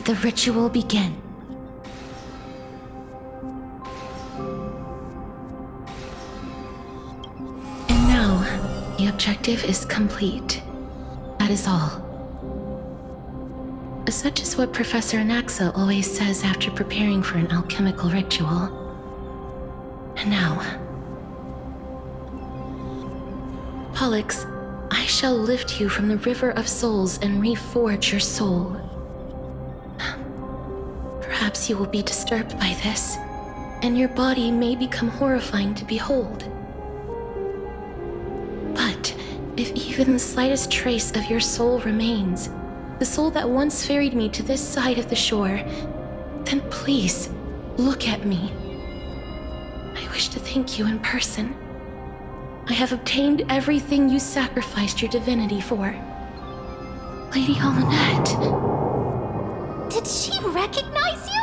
the ritual begin. And now, the objective is complete. That is all. Such is what Professor Anaxa always says after preparing for an alchemical ritual. And now, Pollux, I shall lift you from the river of souls and reforge your soul. Perhaps you will be disturbed by this, and your body may become horrifying to behold. But if even the slightest trace of your soul remains, the soul that once ferried me to this side of the shore, then please, look at me. I wish to thank you in person. I have obtained everything you sacrificed your divinity for. Lady Almanette. Did she recognize you?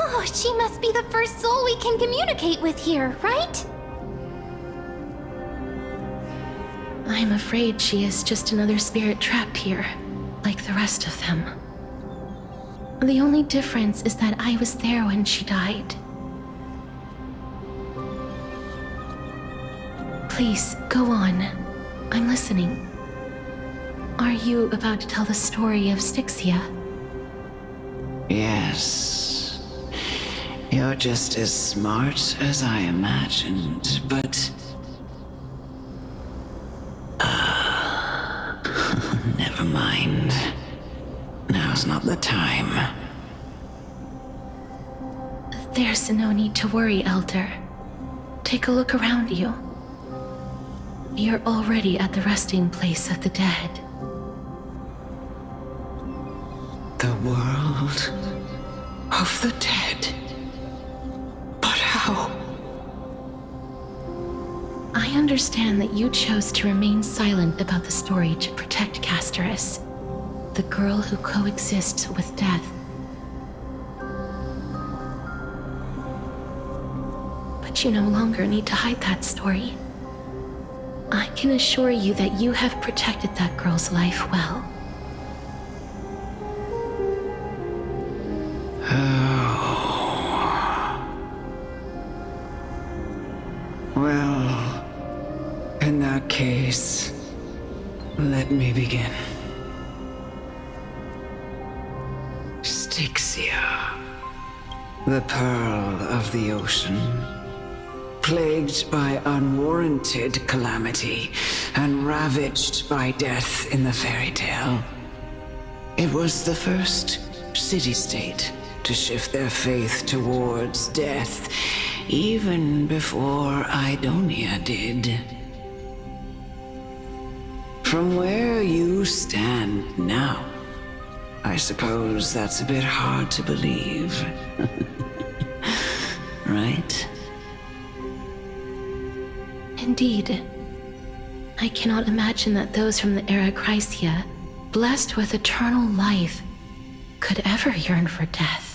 Oh, she must be the first soul we can communicate with here, right? I'm afraid she is just another spirit trapped here, like the rest of them. The only difference is that I was there when she died. Please, go on. I'm listening. Are you about to tell the story of Styxia? Yes. You're just as smart as I imagined, but... never mind. Now's not the time. There's no need to worry, Elder. Take a look around you. You're already at the resting place of the dead. The world of the dead. But how? I understand that you chose to remain silent about the story to protect Casterus, the girl who coexists with death. But you no longer need to hide that story. I can assure you that you have protected that girl's life well. Well, in that case, let me begin. Styxia, the pearl of the ocean, plagued by unwarranted calamity and ravaged by death in the fairy tale. It was the first city-state to shift their faith towards death, even before Idonia did. From where you stand now, I suppose that's a bit hard to believe. Right? Indeed. I cannot imagine that those from the era Chrysia, blessed with eternal life, could ever yearn for death.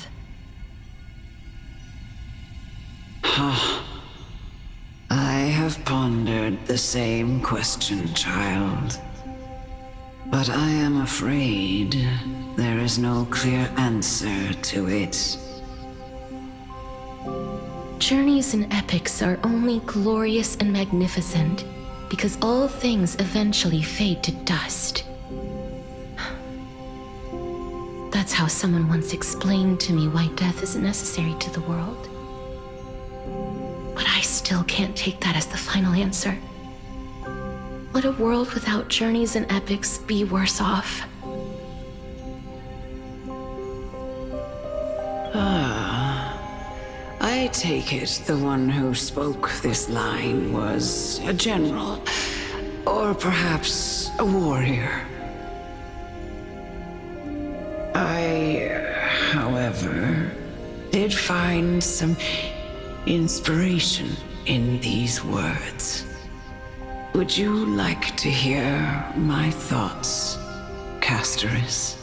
I have pondered the same question, child. But I am afraid there is no clear answer to it. Journeys and epics are only glorious and magnificent because all things eventually fade to dust. That's how someone once explained to me why death is necessary to the world. But I still can't take that as the final answer. Would a world without journeys and epics be worse off? I take it the one who spoke this line was a general, or perhaps a warrior. I, however, did find some inspiration in these words. Would you like to hear my thoughts, Casterus?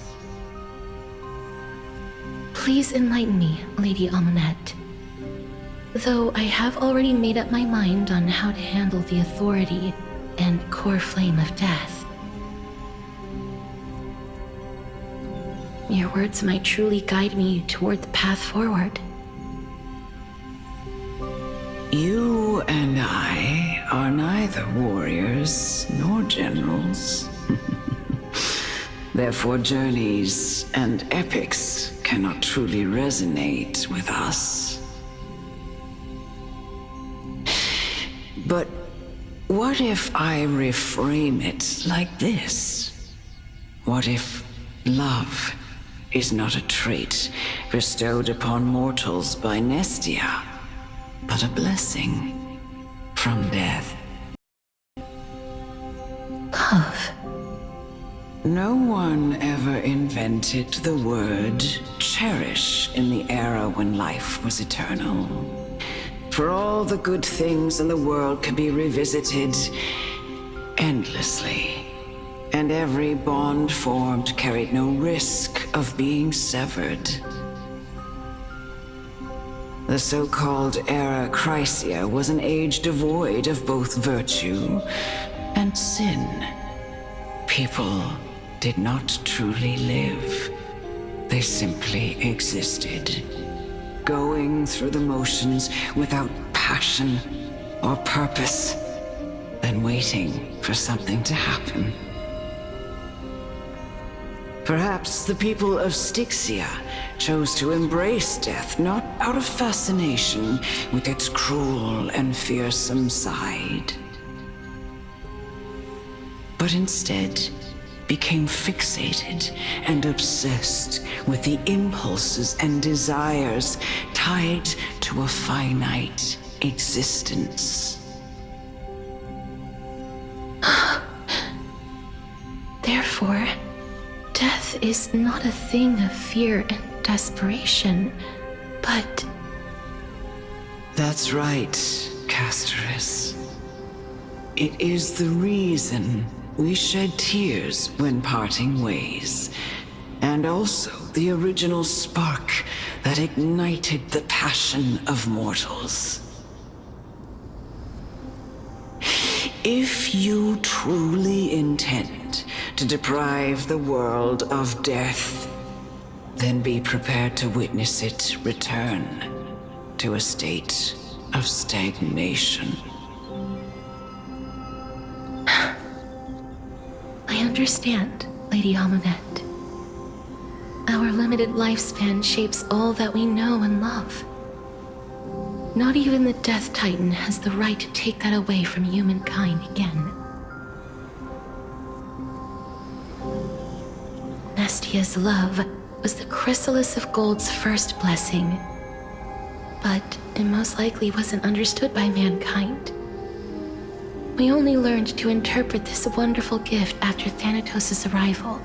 Please enlighten me, Lady Almanette. Though I have already made up my mind on how to handle the authority and core flame of death. your words might truly guide me toward the path forward. You and I are neither warriors nor generals. Therefore, journeys and epics cannot truly resonate with us. But what if I reframe it like this? What if love is not a trait bestowed upon mortals by Nestia, but a blessing from death? Love. No one ever invented the word cherish in the era when life was eternal. For all the good things in the world can be revisited endlessly, and every bond formed carried no risk of being severed. The so-called Era Chrysia was an age devoid of both virtue and sin. People did not truly live. They simply existed, going through the motions without passion or purpose, then waiting for something to happen. Perhaps the people of Styxia chose to embrace death not out of fascination with its cruel and fearsome side, but instead became fixated and obsessed with the impulses and desires tied to a finite existence. Therefore, death is not a thing of fear and desperation, but... That's right, Casterus. It is the reason we shed tears when parting ways, and also the original spark that ignited the passion of mortals. If you truly intend to deprive the world of death, then be prepared to witness it return to a state of stagnation. I understand, Lady Amunet. Our limited lifespan shapes all that we know and love. Not even the Death Titan has the right to take that away from humankind again. Nestia's love was the chrysalis of Gold's first blessing, but it most likely wasn't understood by mankind. We only learned to interpret this wonderful gift after Thanatos' arrival.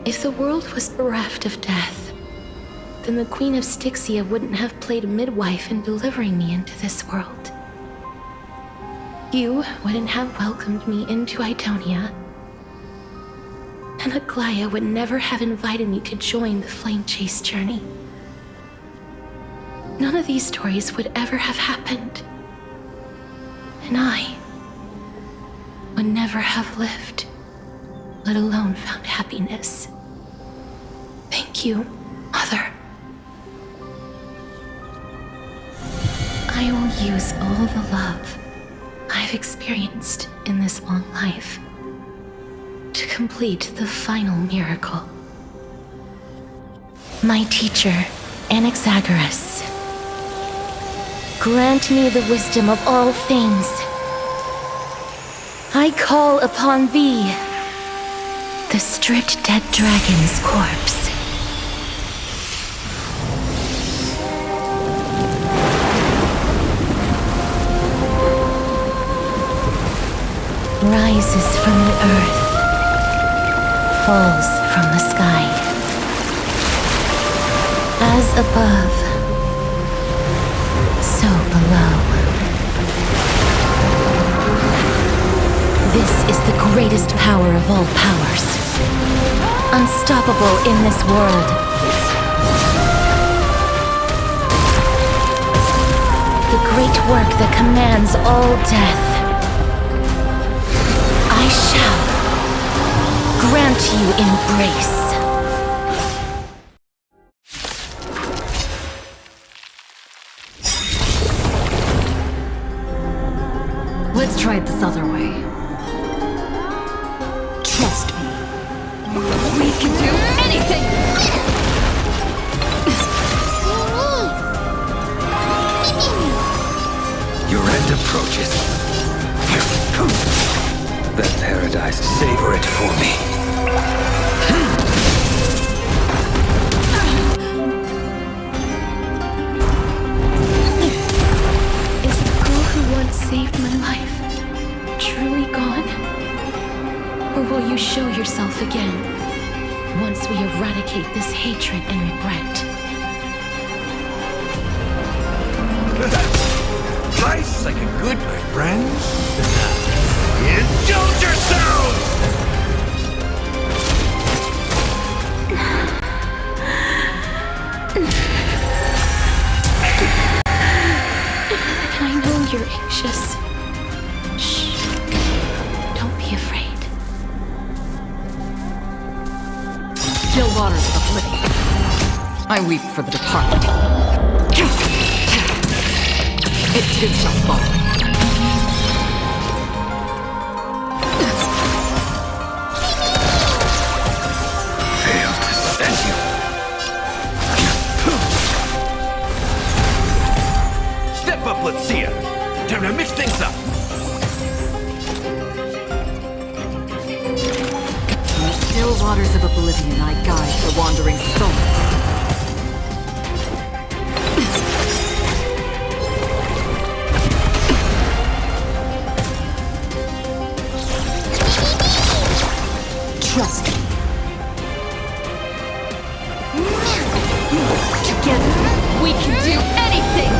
If the world was bereft of death, then the Queen of Styxia wouldn't have played midwife in delivering me into this world. You wouldn't have welcomed me into Idonia, and Aglaia would never have invited me to join the Flame Chase journey. None of these stories would ever have happened. And I would never have lived, let alone found happiness. Thank you, Mother. I will use all the love I've experienced in this long life to complete the final miracle. My teacher, Anaxagoras, grant me the wisdom of all things. I call upon thee, the stripped dead dragon's corpse. Rises from the earth, falls from the sky. As above, so below. This is the greatest power of all powers, unstoppable in this world. The great work that commands all death. I shall grant you embrace. Let's try it this other way. Trust me. We can do anything! Your end approaches. That paradise, savor it for me. Is the girl who once saved my life truly gone? Or will you show yourself again once we eradicate this hatred and regret? Nice like a good, my friends. Indulge yourselves! I know you're anxious. Shh. Don't be afraid. Still waters of oblivion. I weep for the departed. It too shall fall. Fail to send you. Step up, let's see ya. Time to mix things up. In the still waters of oblivion, I guide the wandering souls. Trust me. Together, we can do anything!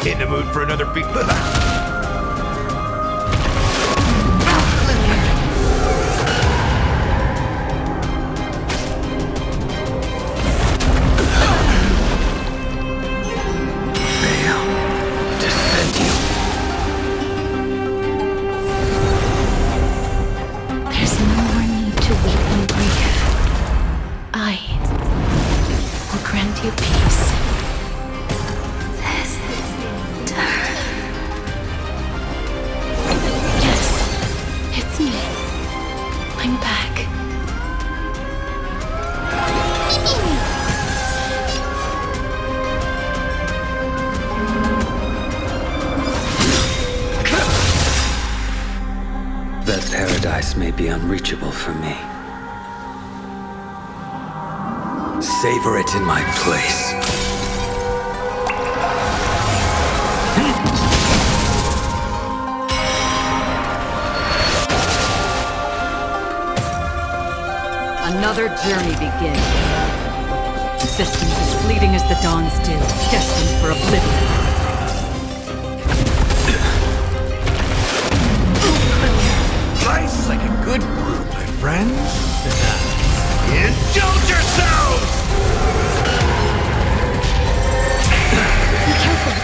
In the mood for another beat? There's no more need to weep and grieve. I will grant you peace. Yes, it's me. I'm back. That paradise may be unreachable for me. Savor it in my place. Another journey begins. Systems as fleeting as the dawn's dew, destined for oblivion. Nice like a good brew, my friends. Indulge yourselves! Be careful.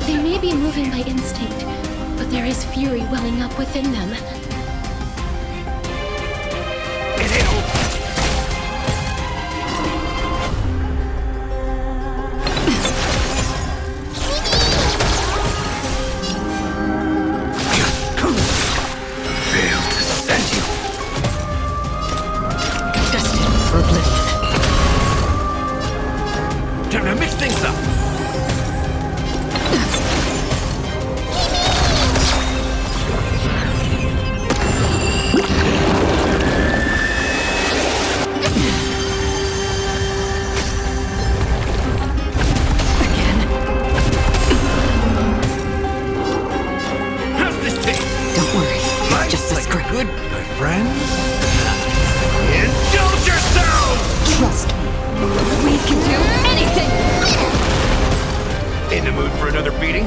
They may be moving by instinct, but there is fury welling up within them. For oblivion. Time to mix things up. Again. How's this taste? Don't worry, it's just a like script. good, my friends. Indulge yourselves! Trust me. We can do anything! In the mood for another beating?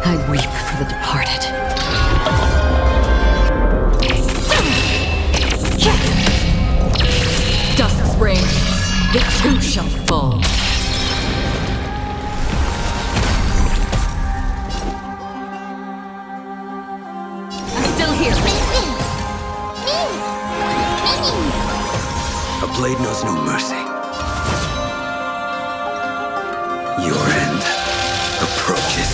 I weep for the departed. There's no mercy. Your end approaches.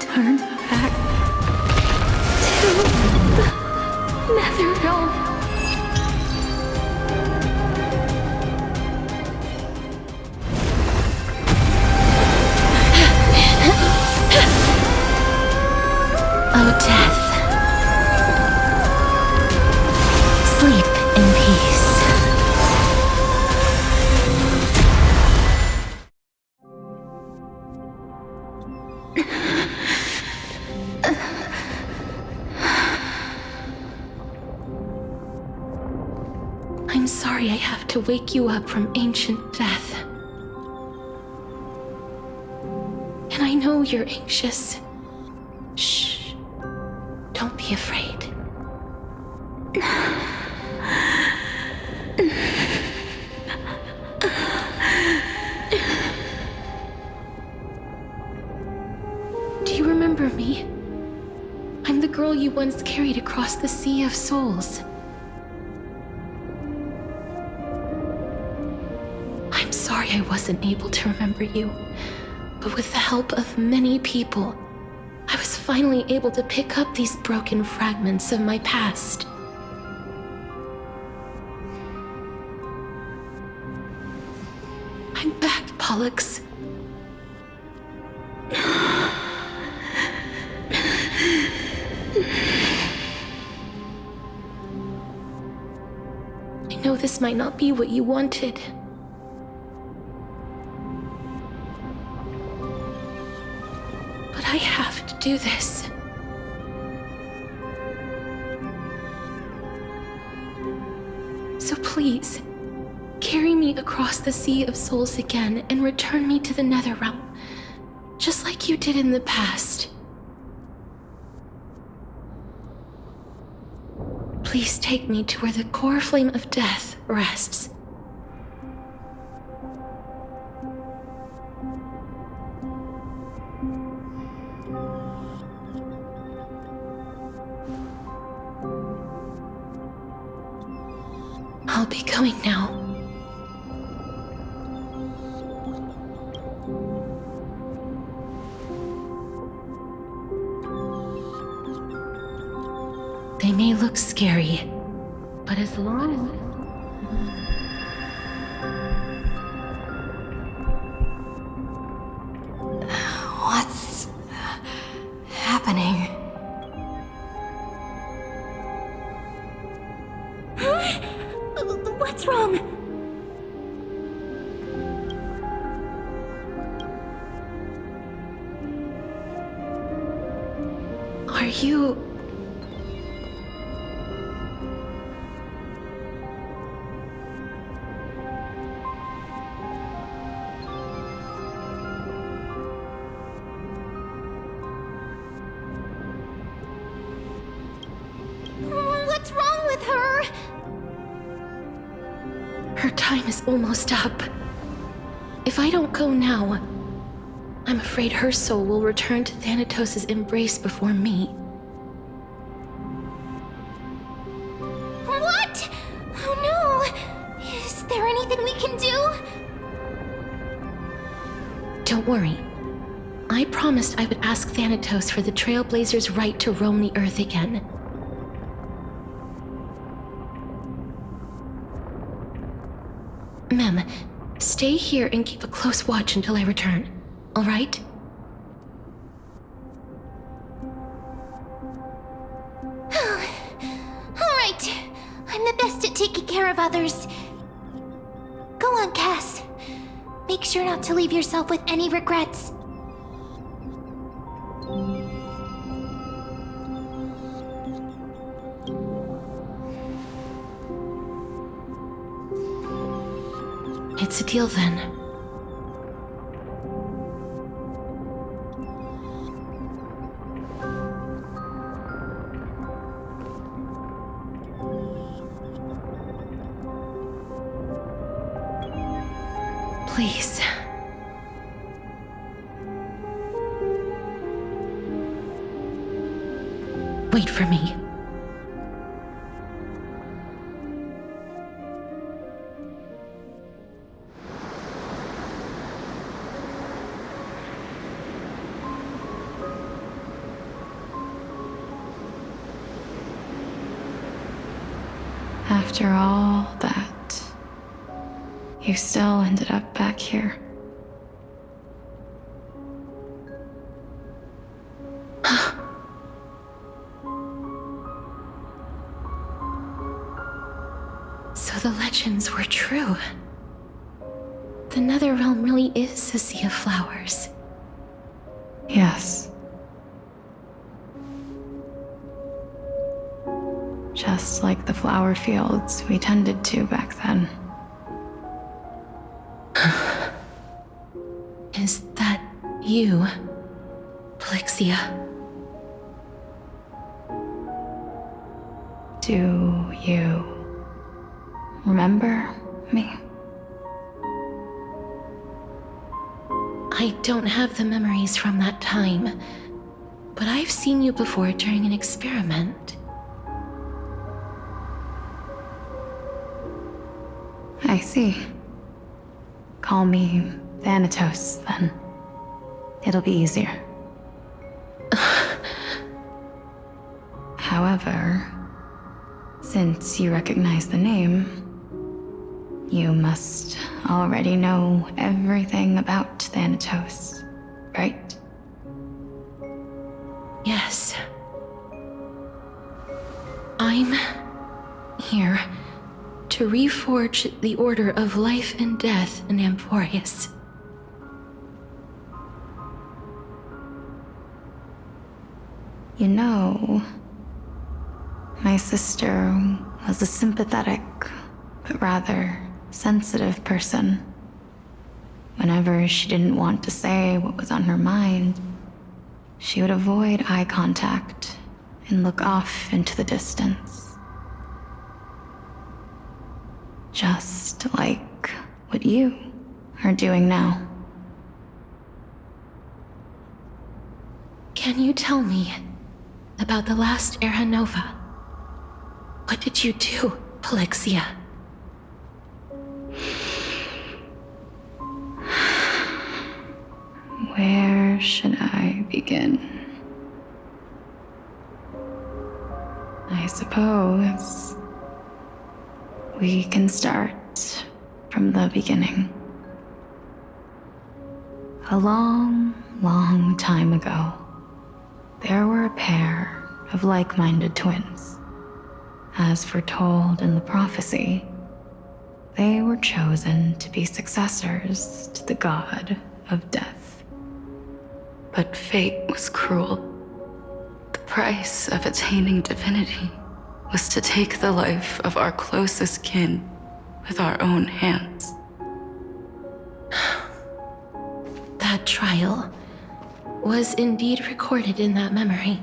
Turn back to the Nether Realm. Oh, death. Sleep in peace. I'm sorry I have to wake you up from ancient death. And I know you're anxious. Shh. Don't be afraid. Do you remember me? I'm the girl you once carried across the Sea of Souls. I'm sorry I wasn't able to remember you, but with the help of many people, I was finally able to pick up these broken fragments of my past. I'm back, Pollux. I know this might not be what you wanted. But I have to do this. So please, carry me across the Sea of Souls again and return me to the Nether Realm, just like you did in the past. Please take me to where the core flame of death rests. I'll be going now. They may look scary, but as long as... What's happening? What's wrong? Are you... What's wrong with her? Her time is almost up. If I don't go now, I'm afraid her soul will return to Thanatos' embrace before me. What? Oh no! Is there anything we can do? Don't worry. I promised I would ask Thanatos for the Trailblazers' right to roam the Earth again. Mem, stay here and keep a close watch until I return, all right? All right. I'm the best at taking care of others. Go on, Cass. Make sure not to leave yourself with any regrets. It's a deal then. Please. Wait for me. After all that, you still ended up back here. So the legends were true. The Netherrealm really is a sea of flowers. Yes. Just like the flower fields we tended to back then. Is that you, Plixia? Do you remember me? I don't have the memories from that time, but I've seen you before during an experiment. I see. Call me Thanatos, then. It'll be easier. However, since you recognize the name, you must already know everything about Thanatos, right? Yes. I'm here to reforge the order of life and death in Amphorius. You know, my sister was a sympathetic, but rather sensitive person. Whenever she didn't want to say what was on her mind, she would avoid eye contact and look off into the distance. Just like what you are doing now. Can you tell me about the last Era Nova? What did you do, Plixia? Where should I begin? I suppose we can start from the beginning. A long, long time ago, there were a pair of like-minded twins. As foretold in the prophecy, they were chosen to be successors to the god of death. But fate was cruel. The price of attaining divinity was to take the life of our closest kin with our own hands. That trial was indeed recorded in that memory.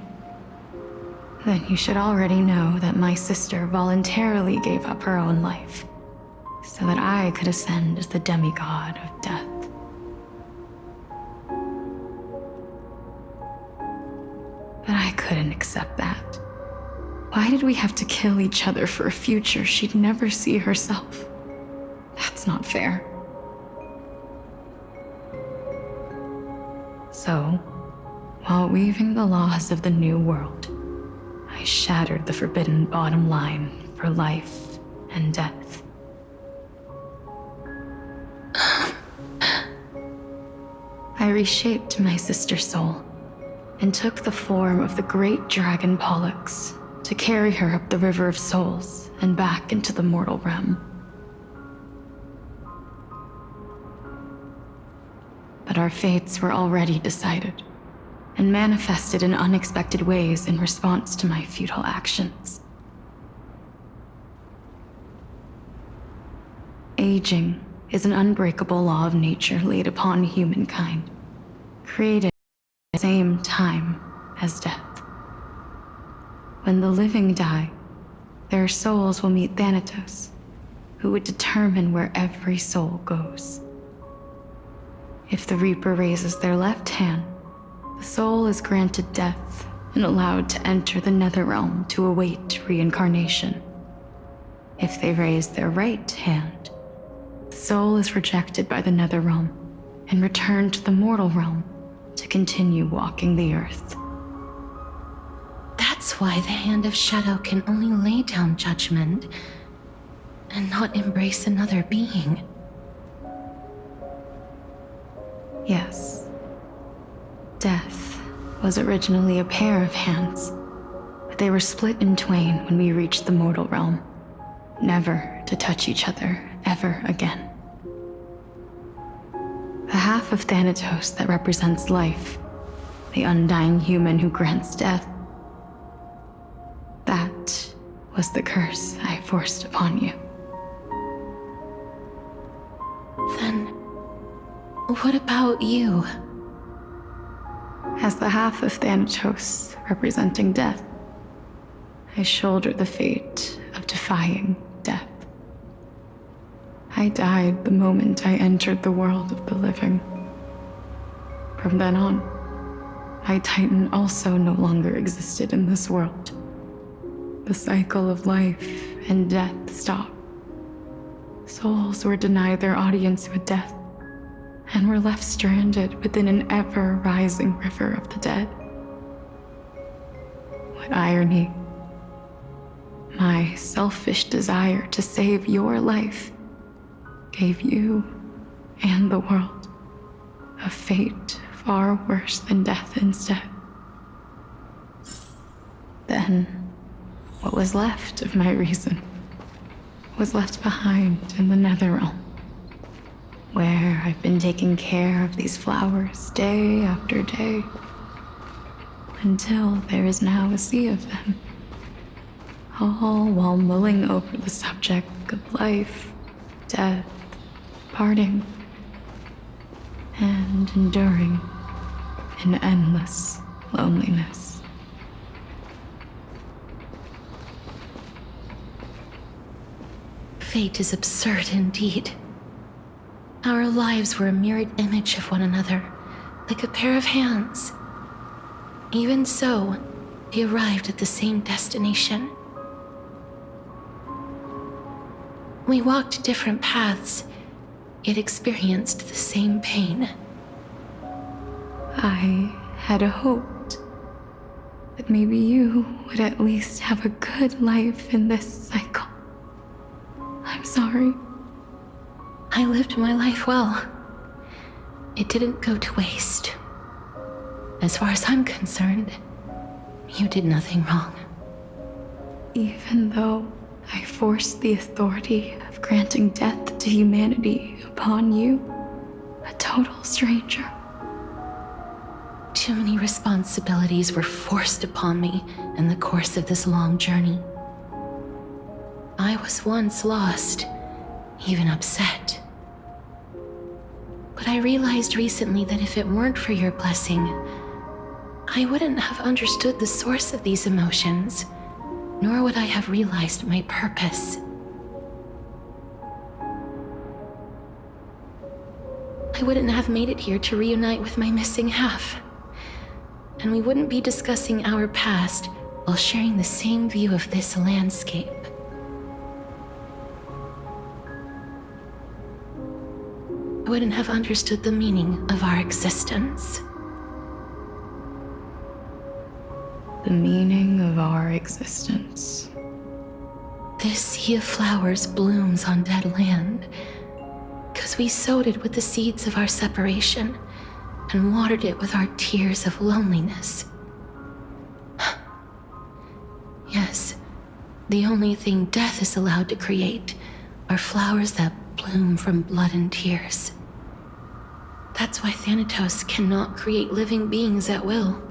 Then you should already know that my sister voluntarily gave up her own life so that I could ascend as the demigod of death. But I couldn't accept that. Why did we have to kill each other for a future she'd never see herself? That's not fair. So, while weaving the laws of the new world, I shattered the forbidden bottom line for life and death. I reshaped my sister's soul and took the form of the great dragon Pollux to carry her up the River of Souls and back into the mortal realm. But our fates were already decided and manifested in unexpected ways in response to my futile actions. Aging is an unbreakable law of nature laid upon humankind, created at the same time as death. When the living die, their souls will meet Thanatos, who would determine where every soul goes. If the Reaper raises their left hand, the soul is granted death and allowed to enter the Netherrealm to await reincarnation. If they raise their right hand, the soul is rejected by the Netherrealm and returned to the mortal realm to continue walking the earth. That's why the Hand of Shadow can only lay down judgment and not embrace another being. Yes. Death was originally a pair of hands, but they were split in twain when we reached the mortal realm, never to touch each other ever again. The half of Thanatos that represents life, the undying human who grants death, that was the curse I forced upon you. Then, what about you? As the half of Thanatos representing death, I shoulder the fate of defying death. I died the moment I entered the world of the living. From then on, my Titan also no longer existed in this world. The cycle of life and death stopped. Souls were denied their audience with death and were left stranded within an ever-rising river of the dead. What irony. My selfish desire to save your life gave you and the world a fate far worse than death instead. Then, what was left of my reason was left behind in the Netherrealm, where I've been taking care of these flowers day after day, until there is now a sea of them, all while mulling over the subject of life, death, parting, and enduring in endless loneliness. Fate is absurd indeed. Our lives were a mirrored image of one another, like a pair of hands. Even so, we arrived at the same destination. We walked different paths, yet experienced the same pain. I had hoped that maybe you would at least have a good life in this cycle. I'm sorry. I lived my life well. It didn't go to waste. As far as I'm concerned, you did nothing wrong. Even though I forced the authority of granting death to humanity upon you, a total stranger. Too many responsibilities were forced upon me in the course of this long journey. I was once lost, even upset. But I realized recently that if it weren't for your blessing, I wouldn't have understood the source of these emotions, nor would I have realized my purpose. I wouldn't have made it here to reunite with my missing half. And we wouldn't be discussing our past while sharing the same view of this landscape. I wouldn't have understood the meaning of our existence. The meaning of our existence. This sea of flowers blooms on dead land because we sowed it with the seeds of our separation and watered it with our tears of loneliness. Yes, the only thing death is allowed to create are flowers that bloom from blood and tears. That's why Thanatos cannot create living beings at will,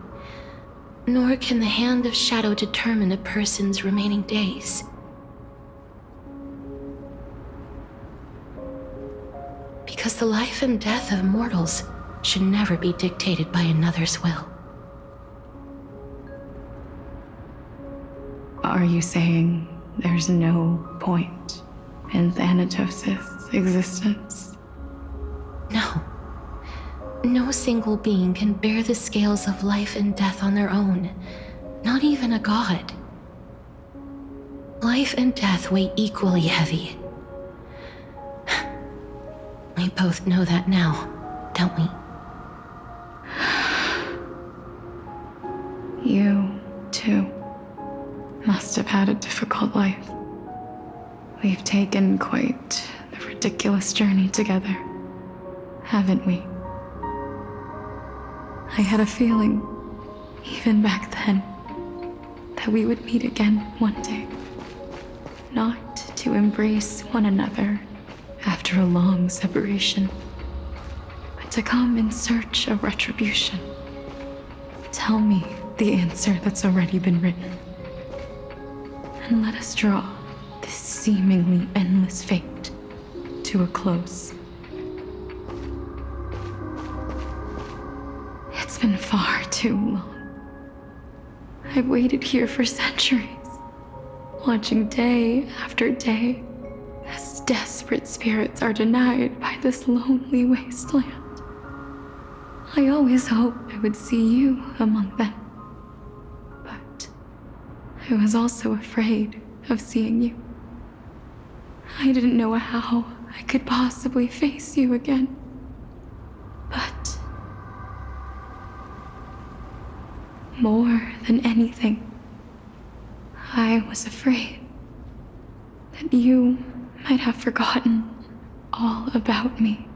nor can the Hand of Shadow determine a person's remaining days. Because the life and death of mortals should never be dictated by another's will. Are you saying there's no point in Thanatos' existence? No. No single being can bear the scales of life and death on their own, not even a god. Life and death weigh equally heavy. We both know that now, don't we? You, too, must have had a difficult life. We've taken quite the ridiculous journey together, haven't we? I had a feeling, even back then, that we would meet again one day. Not to embrace one another after a long separation, but to come in search of retribution. Tell me the answer that's already been written, and let us draw this seemingly endless fate to a close. It's been far too long. I've waited here for centuries, watching day after day as desperate spirits are denied by this lonely wasteland. I always hoped I would see you among them, but I was also afraid of seeing you. I didn't know how I could possibly face you again, but more than anything, I was afraid that you might have forgotten all about me.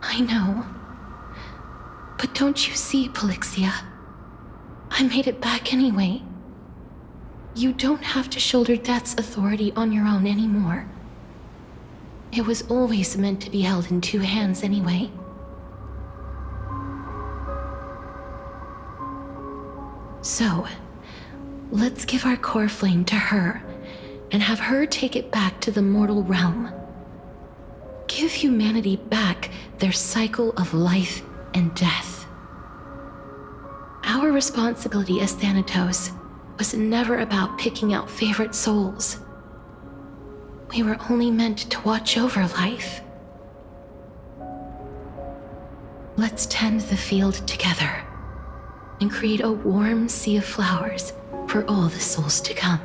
I know. But don't you see, Polixia? I made it back anyway. You don't have to shoulder death's authority on your own anymore. It was always meant to be held in two hands anyway. So, let's give our core flame to her, and have her take it back to the mortal realm. Give humanity back their cycle of life and death. Our responsibility as Thanatos was never about picking out favorite souls. We were only meant to watch over life. Let's tend the field together and create a warm sea of flowers for all the souls to come.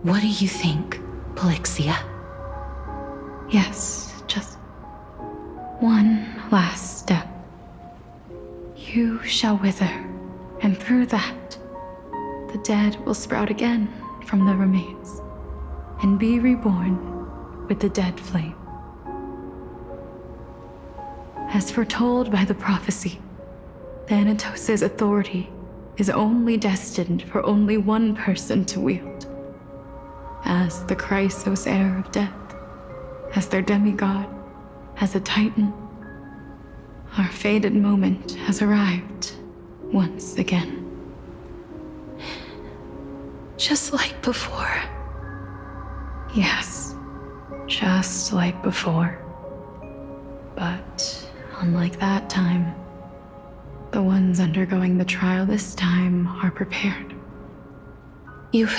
What do you think, Polixia? Yes, just one last step. You shall wither, and through that, the dead will sprout again from the remains, and be reborn with the dead flame. As foretold by the prophecy, Thanatos' authority is only destined for only one person to wield. As the Chrysos heir of death, as their demigod, as a titan, our fated moment has arrived once again. Just like before. Yes, just like before. But unlike that time, the ones undergoing the trial this time are prepared. You've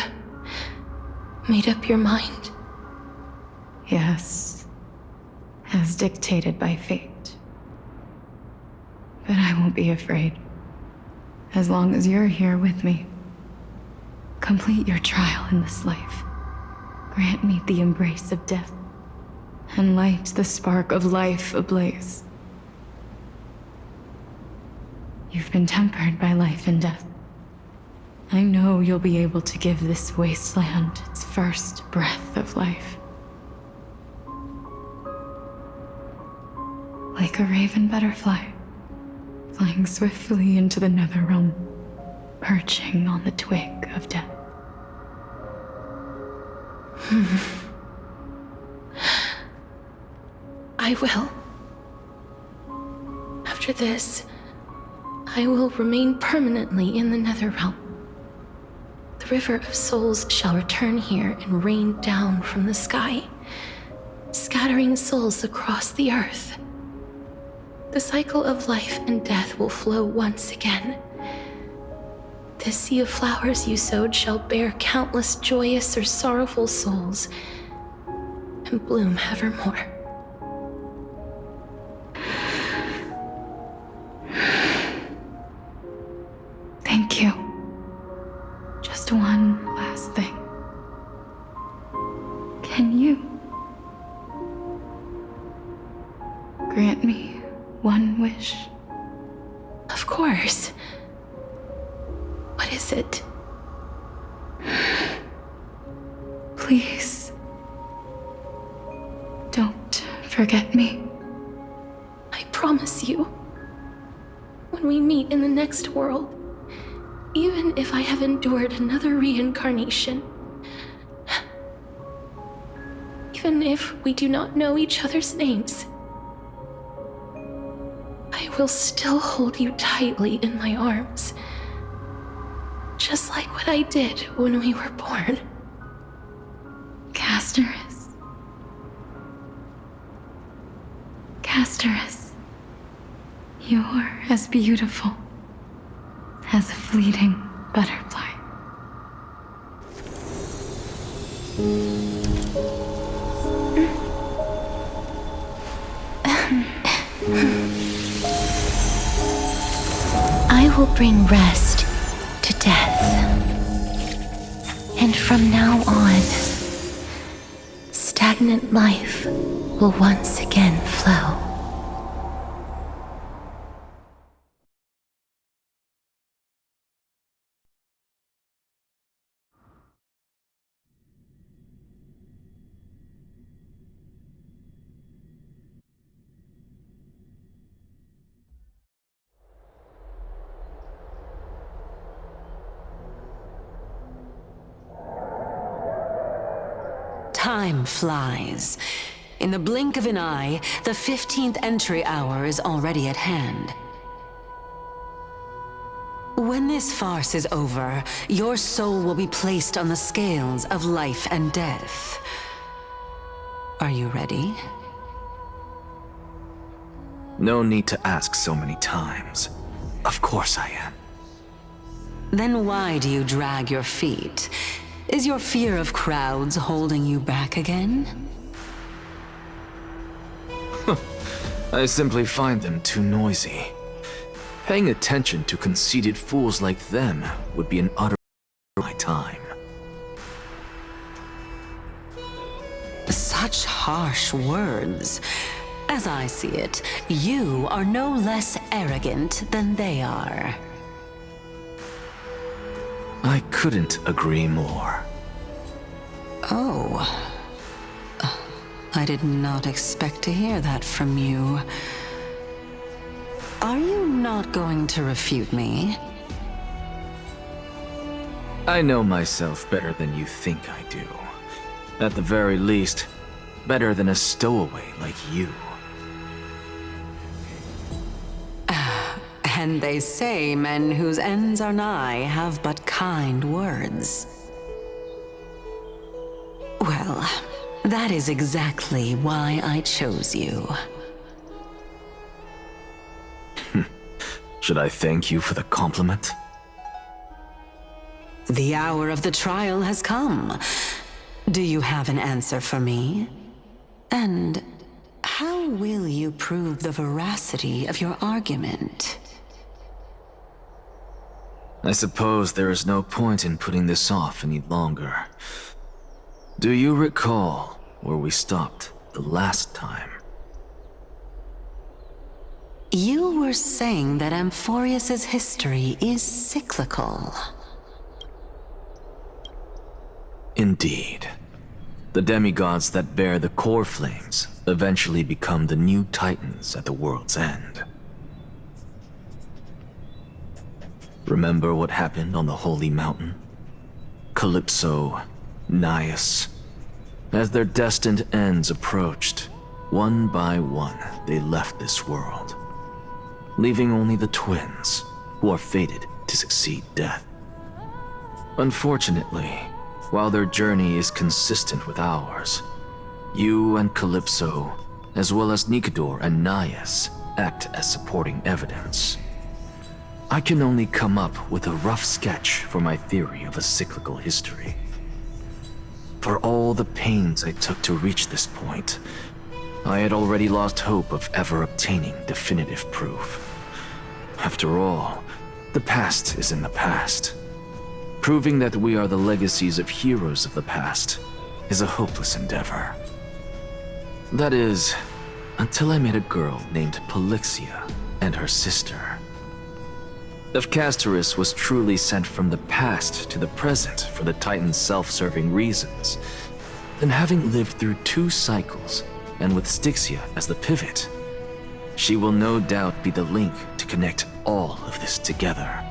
made up your mind? Yes, as dictated by fate. But I won't be afraid, as long as you're here with me. Complete your trial in this life. Grant me the embrace of death, and light the spark of life ablaze. You've been tempered by life and death. I know you'll be able to give this wasteland its first breath of life. Like a raven butterfly, flying swiftly into the netherrealm, perching on the twig of death. I will. After this, I will remain permanently in the Netherrealm. The river of souls shall return here and rain down from the sky, scattering souls across the earth. The cycle of life and death will flow once again. This sea of flowers you sowed shall bear countless joyous or sorrowful souls and bloom evermore. Thank you. Just one last thing. Can you grant me one wish? Of course. What is it? Please, don't forget me. I promise you, when we meet in the next world, even if I have endured another reincarnation, even if we do not know each other's names, I will still hold you tightly in my arms, just like what I did when we were born. Casterus, you're as beautiful as a fleeting butterfly. I will bring rest to death. And from now on, stagnant life will once again flow. Time flies. In the blink of an eye, the 15th entry hour is already at hand. When this farce is over, your soul will be placed on the scales of life and death. Are you ready? No need to ask so many times. Of course I am. Then why do you drag your feet? Is your fear of crowds holding you back again? I simply find them too noisy. Paying attention to conceited fools like them would be an utter waste of my time. Such harsh words. As I see it, you are no less arrogant than they are. I couldn't agree more. Oh. I did not expect to hear that from you. Are you not going to refute me? I know myself better than you think I do. At the very least, better than a stowaway like you. And they say men whose ends are nigh have but kind words. Well, that is exactly why I chose you. Should I thank you for the compliment? The hour of the trial has come. Do you have an answer for me? And how will you prove the veracity of your argument? I suppose there is no point in putting this off any longer. Do you recall where we stopped the last time? You were saying that Amphorius's history is cyclical. Indeed. The demigods that bear the core flames eventually become the new titans at the world's end. Remember what happened on the Holy Mountain? Calypso, Naias. As their destined ends approached, one by one they left this world, leaving only the twins, who are fated to succeed death. Unfortunately, while their journey is consistent with ours, you and Calypso, as well as Nikador and Naias, act as supporting evidence. I can only come up with a rough sketch for my theory of a cyclical history. For all the pains I took to reach this point, I had already lost hope of ever obtaining definitive proof. After all, the past is in the past. Proving that we are the legacies of heroes of the past is a hopeless endeavor. That is, until I met a girl named Polixia and her sister. If Castoris was truly sent from the past to the present for the Titan's self-serving reasons, then having lived through 2 cycles, and with Styxia as the pivot, she will no doubt be the link to connect all of this together.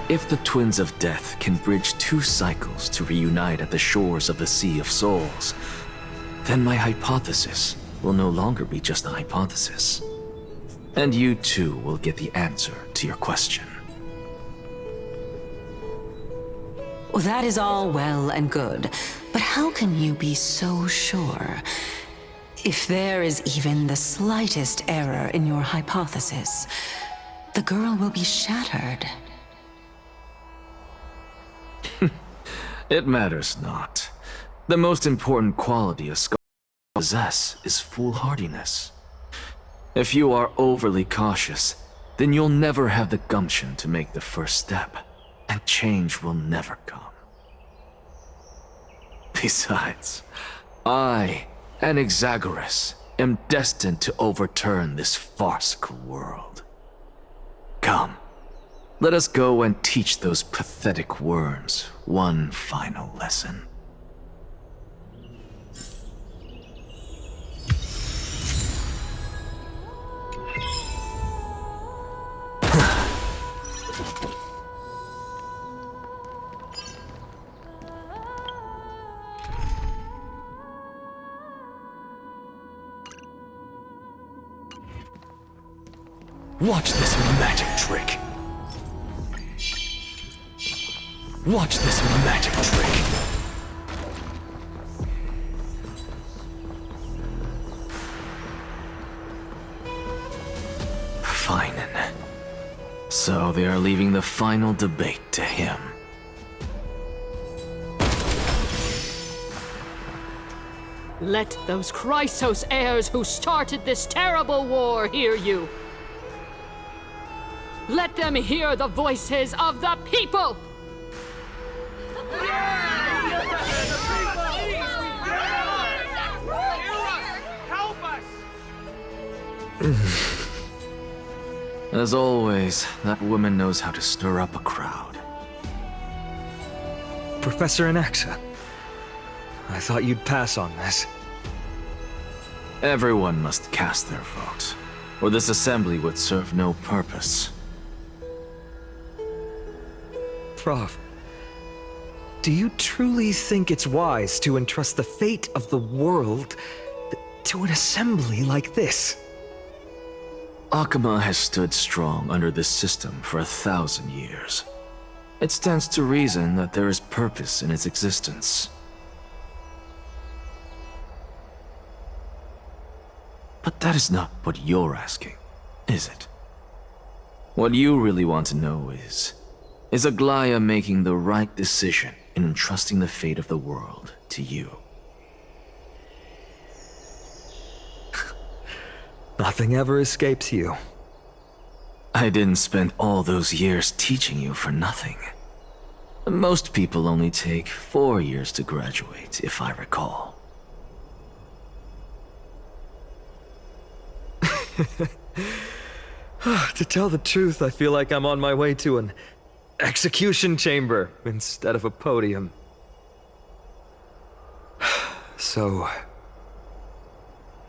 If the Twins of Death can bridge 2 cycles to reunite at the shores of the Sea of Souls, then my hypothesis will no longer be just a hypothesis. And you too will get the answer to your question. Well, that is all well and good, but how can you be so sure? If there is even the slightest error in your hypothesis, the girl will be shattered. It matters not. The most important quality a scholar possesses is foolhardiness. If you are overly cautious, then you'll never have the gumption to make the first step, and change will never come. Besides, I, an Exagoras, am destined to overturn this farcical world. Come, let us go and teach those pathetic worms one final lesson. Watch this magic trick. Watch this magic trick. Fine. So they are leaving the final debate to him. Let those Chrysos heirs who started this terrible war hear you. Let them hear the voices of the people! Help us! As always, that woman knows how to stir up a crowd. Professor Anaxa, I thought you'd pass on this. Everyone must cast their vote, or this assembly would serve no purpose. Prof, do you truly think it's wise to entrust the fate of the world to an assembly like this? Akama has stood strong under this system for 1,000 years. It stands to reason that there is purpose in its existence. But that is not what you're asking, is it? What you really want to know is Aglaya making the right decision in entrusting the fate of the world to you? Nothing ever escapes you. I didn't spend all those years teaching you for nothing. Most people only take 4 years to graduate, if I recall. To tell the truth, I feel like I'm on my way to an execution chamber instead of a podium. So,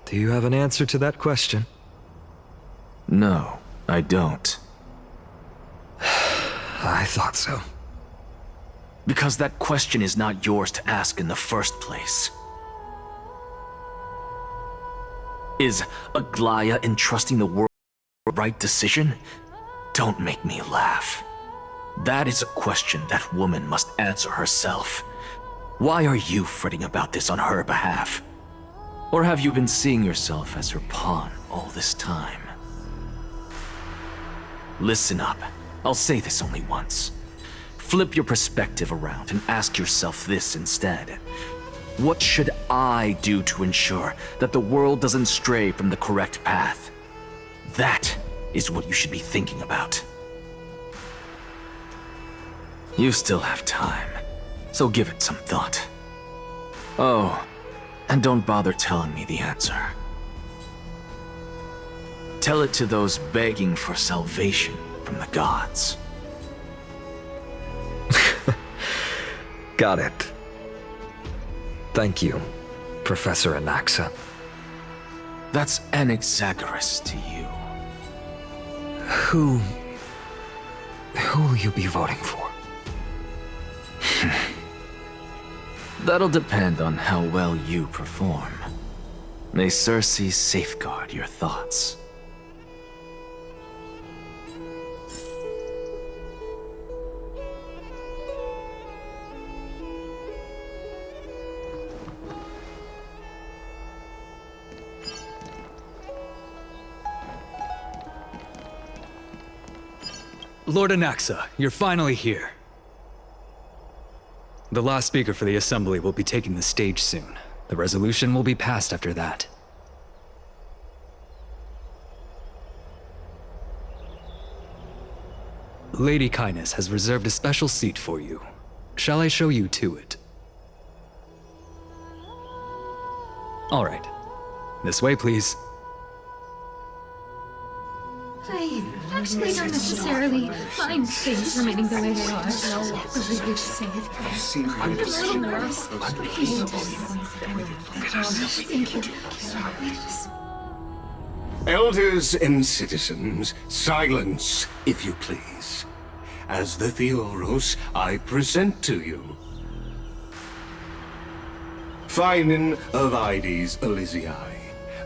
do you have an answer to that question? No, I don't. I thought so. Because that question is not yours to ask in the first place. Is Aglaya entrusting the world with the right decision? Don't make me laugh. That is a question that woman must answer herself. Why are you fretting about this on her behalf? Or have you been seeing yourself as her pawn all this time? Listen up. I'll say this only once. Flip your perspective around and ask yourself this instead. What should I do to ensure that the world doesn't stray from the correct path? That is what you should be thinking about. You still have time, so give it some thought. Oh, and don't bother telling me the answer. Tell it to those begging for salvation from the gods. Got it. Thank you, Professor Anaxa. That's Anaxagoras to you. Who will you be voting for? That'll depend on how well you perform. May Circe safeguard your thoughts. Lord Anaxa, you're finally here. The last speaker for the Assembly will be taking the stage soon. The resolution will be passed after that. Lady Kindness has reserved a special seat for you. Shall I show you to it? All right. This way, please. I actually don't necessarily mind things remaining the way they are. I'm a little nervous. Thank you. Elders and citizens, silence, if you please. As the Theoros, I present to you Phinin of Ides Elysiae,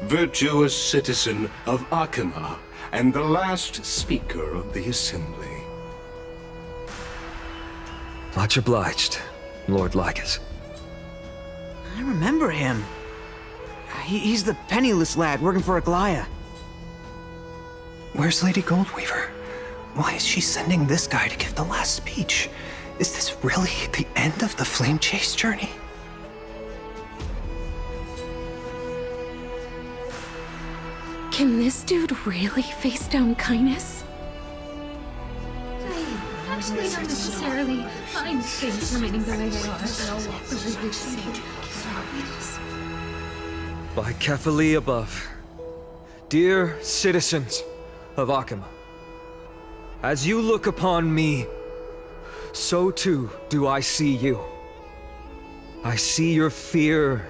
virtuous citizen of Akima, and the last speaker of the Assembly. Much obliged, Lord Lycus. I remember him. He's the penniless lad working for Aglaya. Where's Lady Goldweaver? Why is she sending this guy to give the last speech? Is this really the end of the Flame Chase journey? Can this dude really face down kindness? I actually don't necessarily mind things remaining the way they are. By Kefali above, dear citizens of Akima, as you look upon me, so too do I see you. I see your fear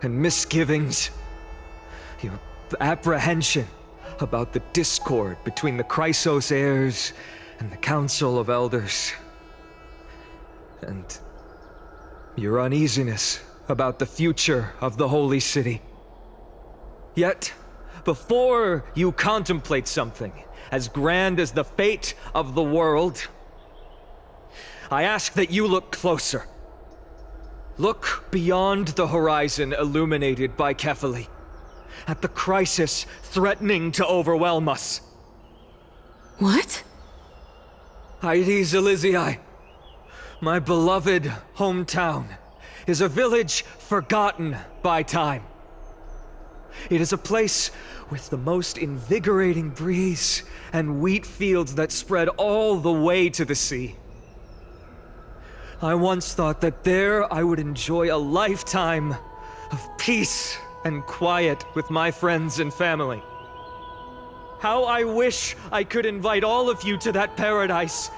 and misgivings, your apprehension about the discord between the Chrysos heirs and the Council of Elders, and your uneasiness about the future of the Holy City. Yet, before you contemplate something as grand as the fate of the world, I ask that you look closer. Look beyond the horizon illuminated by Kefali, at the crisis threatening to overwhelm us. What? Ides Elysiae, my beloved hometown, is a village forgotten by time. It is a place with the most invigorating breeze and wheat fields that spread all the way to the sea. I once thought that there I would enjoy a lifetime of peace and quiet with my friends and family. How I wish I could invite all of you to that paradise,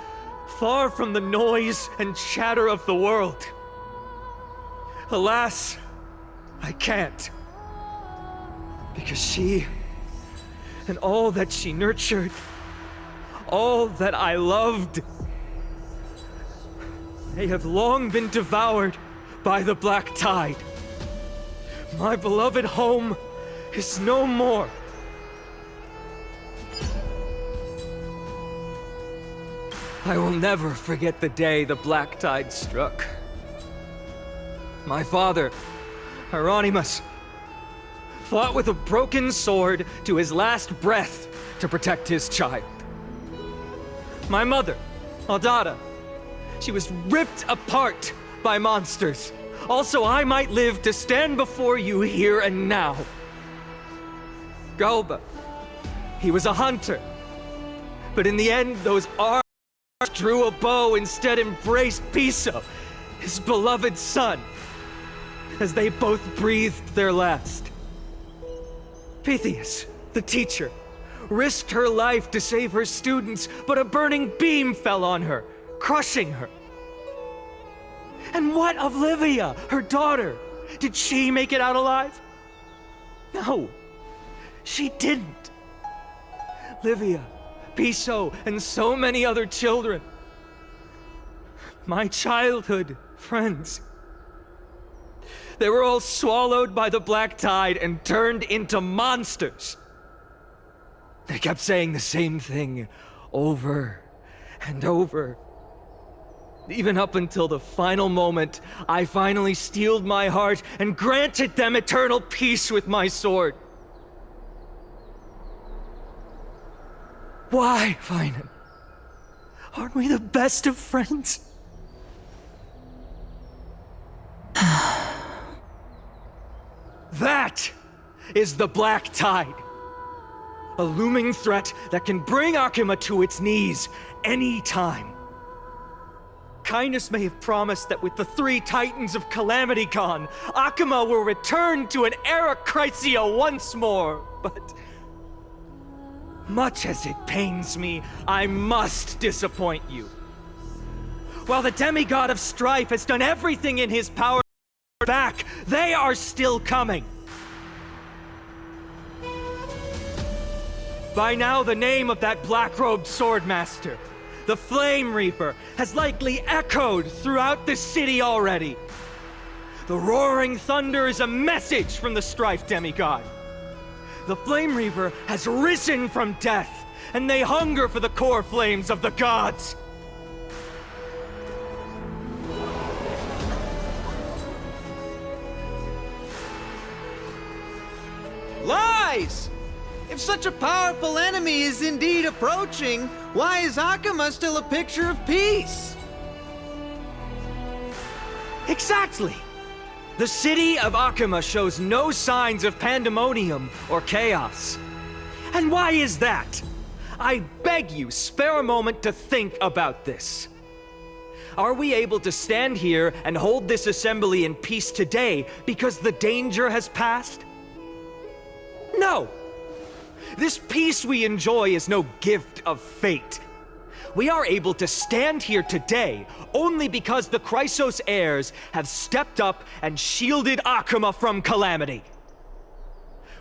far from the noise and chatter of the world. Alas, I can't. Because she, and all that she nurtured, all that I loved, they have long been devoured by the black tide. My beloved home is no more. I will never forget the day the black tide struck. My father, Hieronymus, fought with a broken sword to his last breath to protect his child. My mother, Aldada, she was ripped apart by monsters. Also, I might live to stand before you here and now. Galba, he was a hunter. But in the end, those arms drew a bow, instead embraced Piso, his beloved son, as they both breathed their last. Pythias, the teacher, risked her life to save her students, but a burning beam fell on her, crushing her. And what of Livia, her daughter? Did she make it out alive? No, she didn't. Livia, Piso, and so many other children. My childhood friends. They were all swallowed by the black tide and turned into monsters. They kept saying the same thing over and over. Even up until the final moment, I finally steeled my heart and granted them eternal peace with my sword. Why, Finan? Aren't we the best of friends? That is the black tide. A looming threat that can bring Akima to its knees any time. Kindness may have promised that with the 3 Titans of Calamity gone, Akima will return to an era Chrysia once more, but much as it pains me, I must disappoint you. While the demigod of strife has done everything in his power to back, they are still coming. By now, the name of that black-robed swordmaster, the Flame Reaper, has likely echoed throughout the city already. The roaring thunder is a message from the strife demigod. The Flame Reaper has risen from death, and they hunger for the core flames of the gods. Lies! If such a powerful enemy is indeed approaching, why is Akima still a picture of peace? Exactly! The city of Akima shows no signs of pandemonium or chaos. And why is that? I beg you, spare a moment to think about this. Are we able to stand here and hold this assembly in peace today because the danger has passed? No! This peace we enjoy is no gift of fate. We are able to stand here today only because the Chrysos heirs have stepped up and shielded Akima from calamity.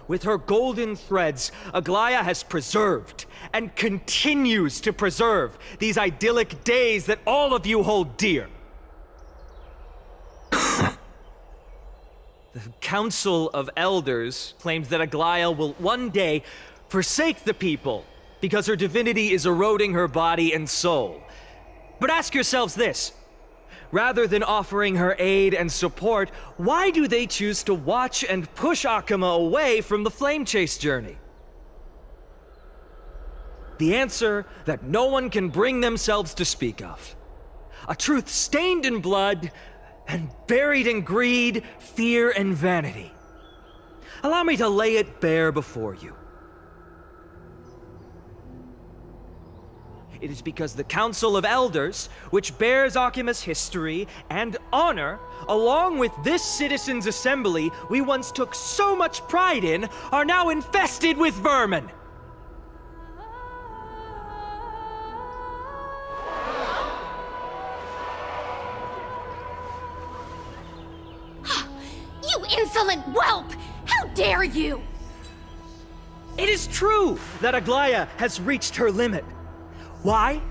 With her golden threads, Aglaya has preserved and continues to preserve these idyllic days that all of you hold dear. The Council of Elders claims that Aglaya will one day forsake the people because her divinity is eroding her body and soul. But ask yourselves this. Rather than offering her aid and support, why do they choose to watch and push Akima away from the Flame Chase journey? The answer that no one can bring themselves to speak of. A truth stained in blood and buried in greed, fear, and vanity. Allow me to lay it bare before you. It is because the Council of Elders, which bears Akima's history and honor, along with this citizens' assembly we once took so much pride in, are now infested with vermin. You insolent whelp! How dare you! It is true that Aglaya has reached her limit. Why?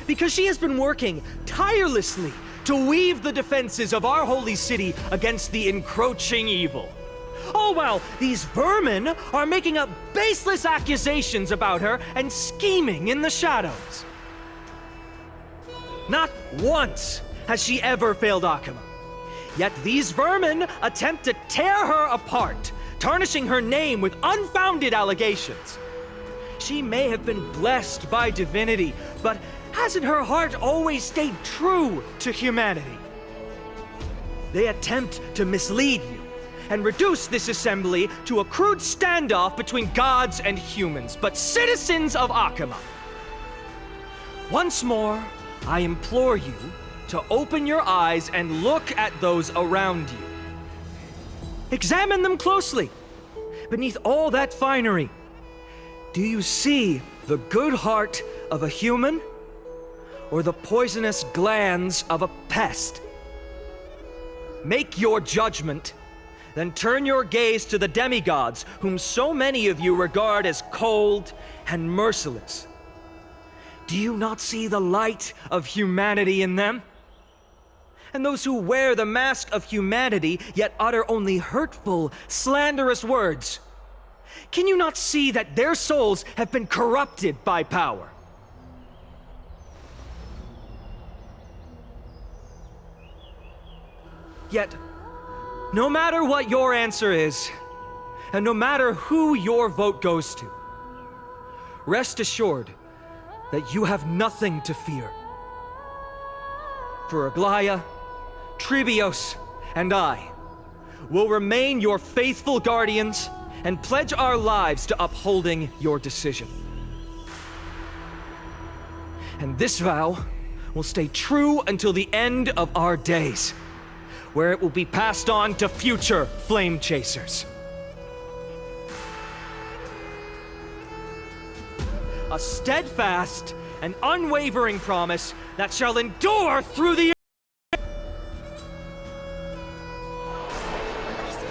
Because she has been working tirelessly to weave the defenses of our holy city against the encroaching evil. All while these vermin are making up baseless accusations about her and scheming in the shadows. Not once has she ever failed Akama. Yet these vermin attempt to tear her apart, tarnishing her name with unfounded allegations. She may have been blessed by divinity, but hasn't her heart always stayed true to humanity? They attempt to mislead you and reduce this assembly to a crude standoff between gods and humans, but citizens of Akama. Once more, I implore you to open your eyes and look at those around you. Examine them closely. Beneath all that finery, do you see the good heart of a human or the poisonous glands of a pest? Make your judgment, then turn your gaze to the demigods whom so many of you regard as cold and merciless. Do you not see the light of humanity in them? And those who wear the mask of humanity yet utter only hurtful, slanderous words. Can you not see that their souls have been corrupted by power? Yet, no matter what your answer is, and no matter who your vote goes to, rest assured that you have nothing to fear. For Aglaya, Tribios, and I will remain your faithful guardians and pledge our lives to upholding your decision. And this vow will stay true until the end of our days, where it will be passed on to future flame chasers. A steadfast and unwavering promise that shall endure through the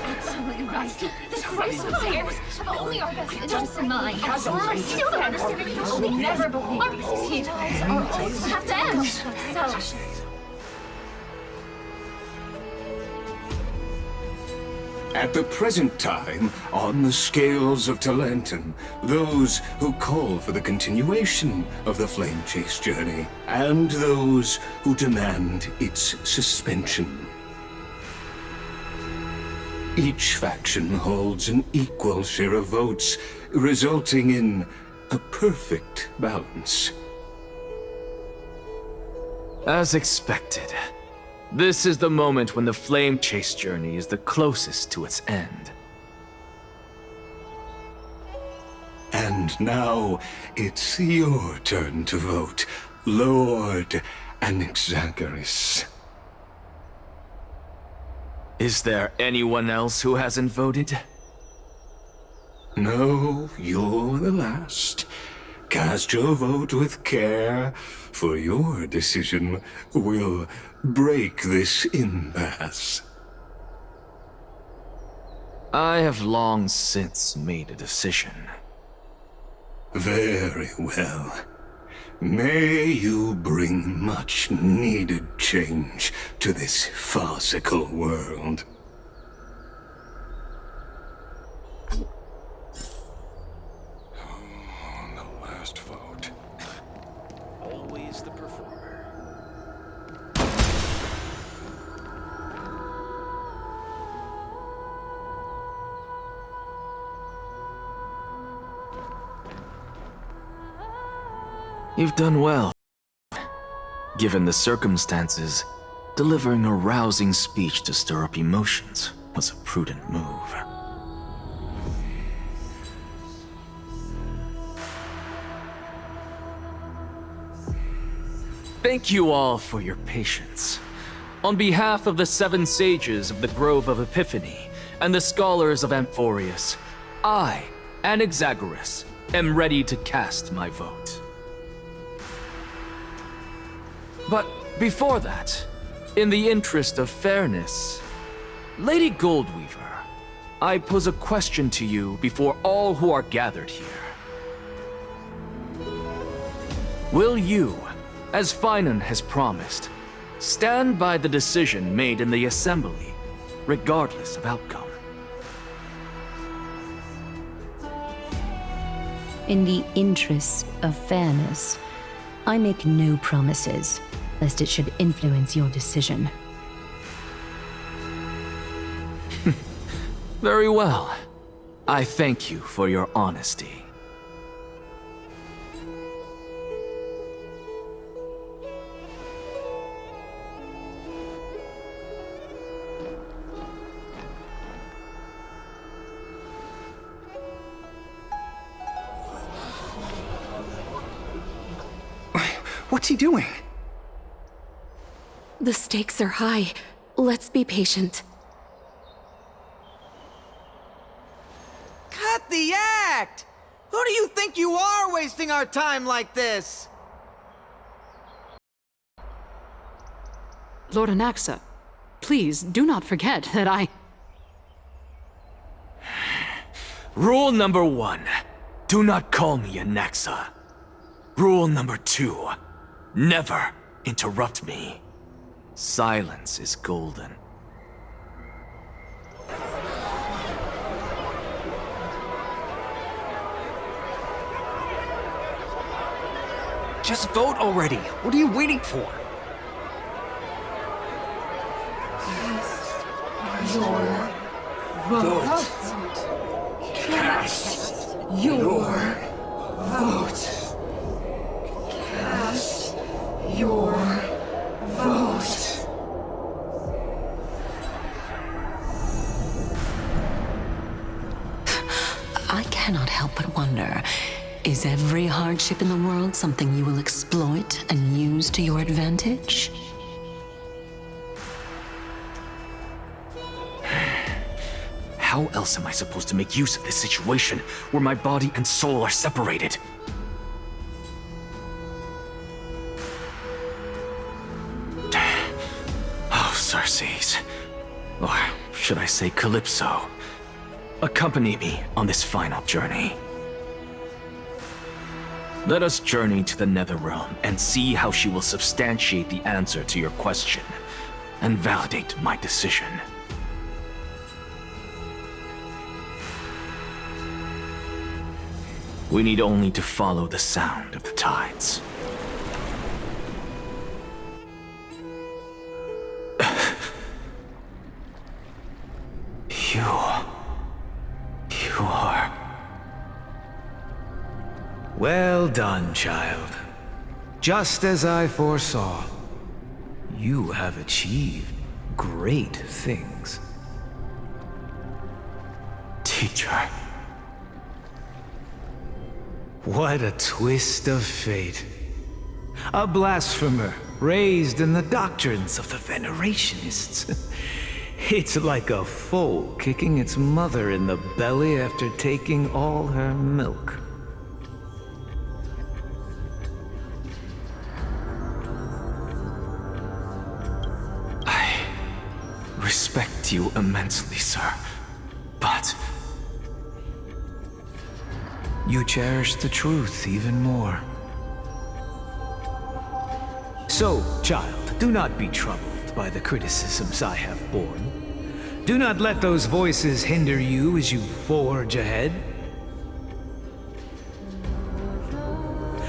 absolutely right. This crisis airs have only our best interests in mind. I still don't understand it. You will never believe our peace have to end. So. At the present time, on the scales of Talanton, those who call for the continuation of the Flame Chase journey, and those who demand its suspension. Each faction holds an equal share of votes, resulting in a perfect balance. As expected. This is the moment when the Flame Chase journey is the closest to its end. And now, it's your turn to vote, Lord Anaxagoras. Is there anyone else who hasn't voted? No, you're the last. Cast your vote with care, for your decision will break this impasse. I have long since made a decision. Very well. May you bring much needed change to this farcical world. The last vote. Always the performer. You've done well. Given the circumstances, delivering a rousing speech to stir up emotions was a prudent move. Thank you all for your patience. On behalf of the 7 sages of the Grove of Epiphany and the scholars of Amphorius, I, Anaxagoras, am ready to cast my vote. But before that, in the interest of fairness, Lady Goldweaver, I pose a question to you before all who are gathered here. Will you, as Finan has promised, stand by the decision made in the Assembly, regardless of outcome? In the interest of fairness, I make no promises. lest it should influence your decision. Very well. I thank you for your honesty. What's he doing? The stakes are high. Let's be patient. Cut the act! Who do you think you are wasting our time like this? Lord Anaxa, please do not forget that I... Rule number 1. Do not call me Anaxa. Rule number 2. Never interrupt me. Silence is golden. Just vote already. What are you waiting for? Cast your vote. Cast your vote. I cannot help but wonder, is every hardship in the world something you will exploit and use to your advantage? How else am I supposed to make use of this situation where my body and soul are separated? Oh, Circes. Or should I say Calypso? Accompany me on this final journey. Let us journey to the Netherrealm and see how she will substantiate the answer to your question and validate my decision. We need only to follow the sound of the tides. You are... Well done, child. Just as I foresaw, you have achieved great things. Teacher. What a twist of fate. A blasphemer raised in the doctrines of the Venerationists. It's like a foal kicking its mother in the belly after taking all her milk. I respect you immensely, sir, but... You cherish the truth even more. So, child, do not be troubled by the criticisms I have borne. Do not let those voices hinder you as you forge ahead.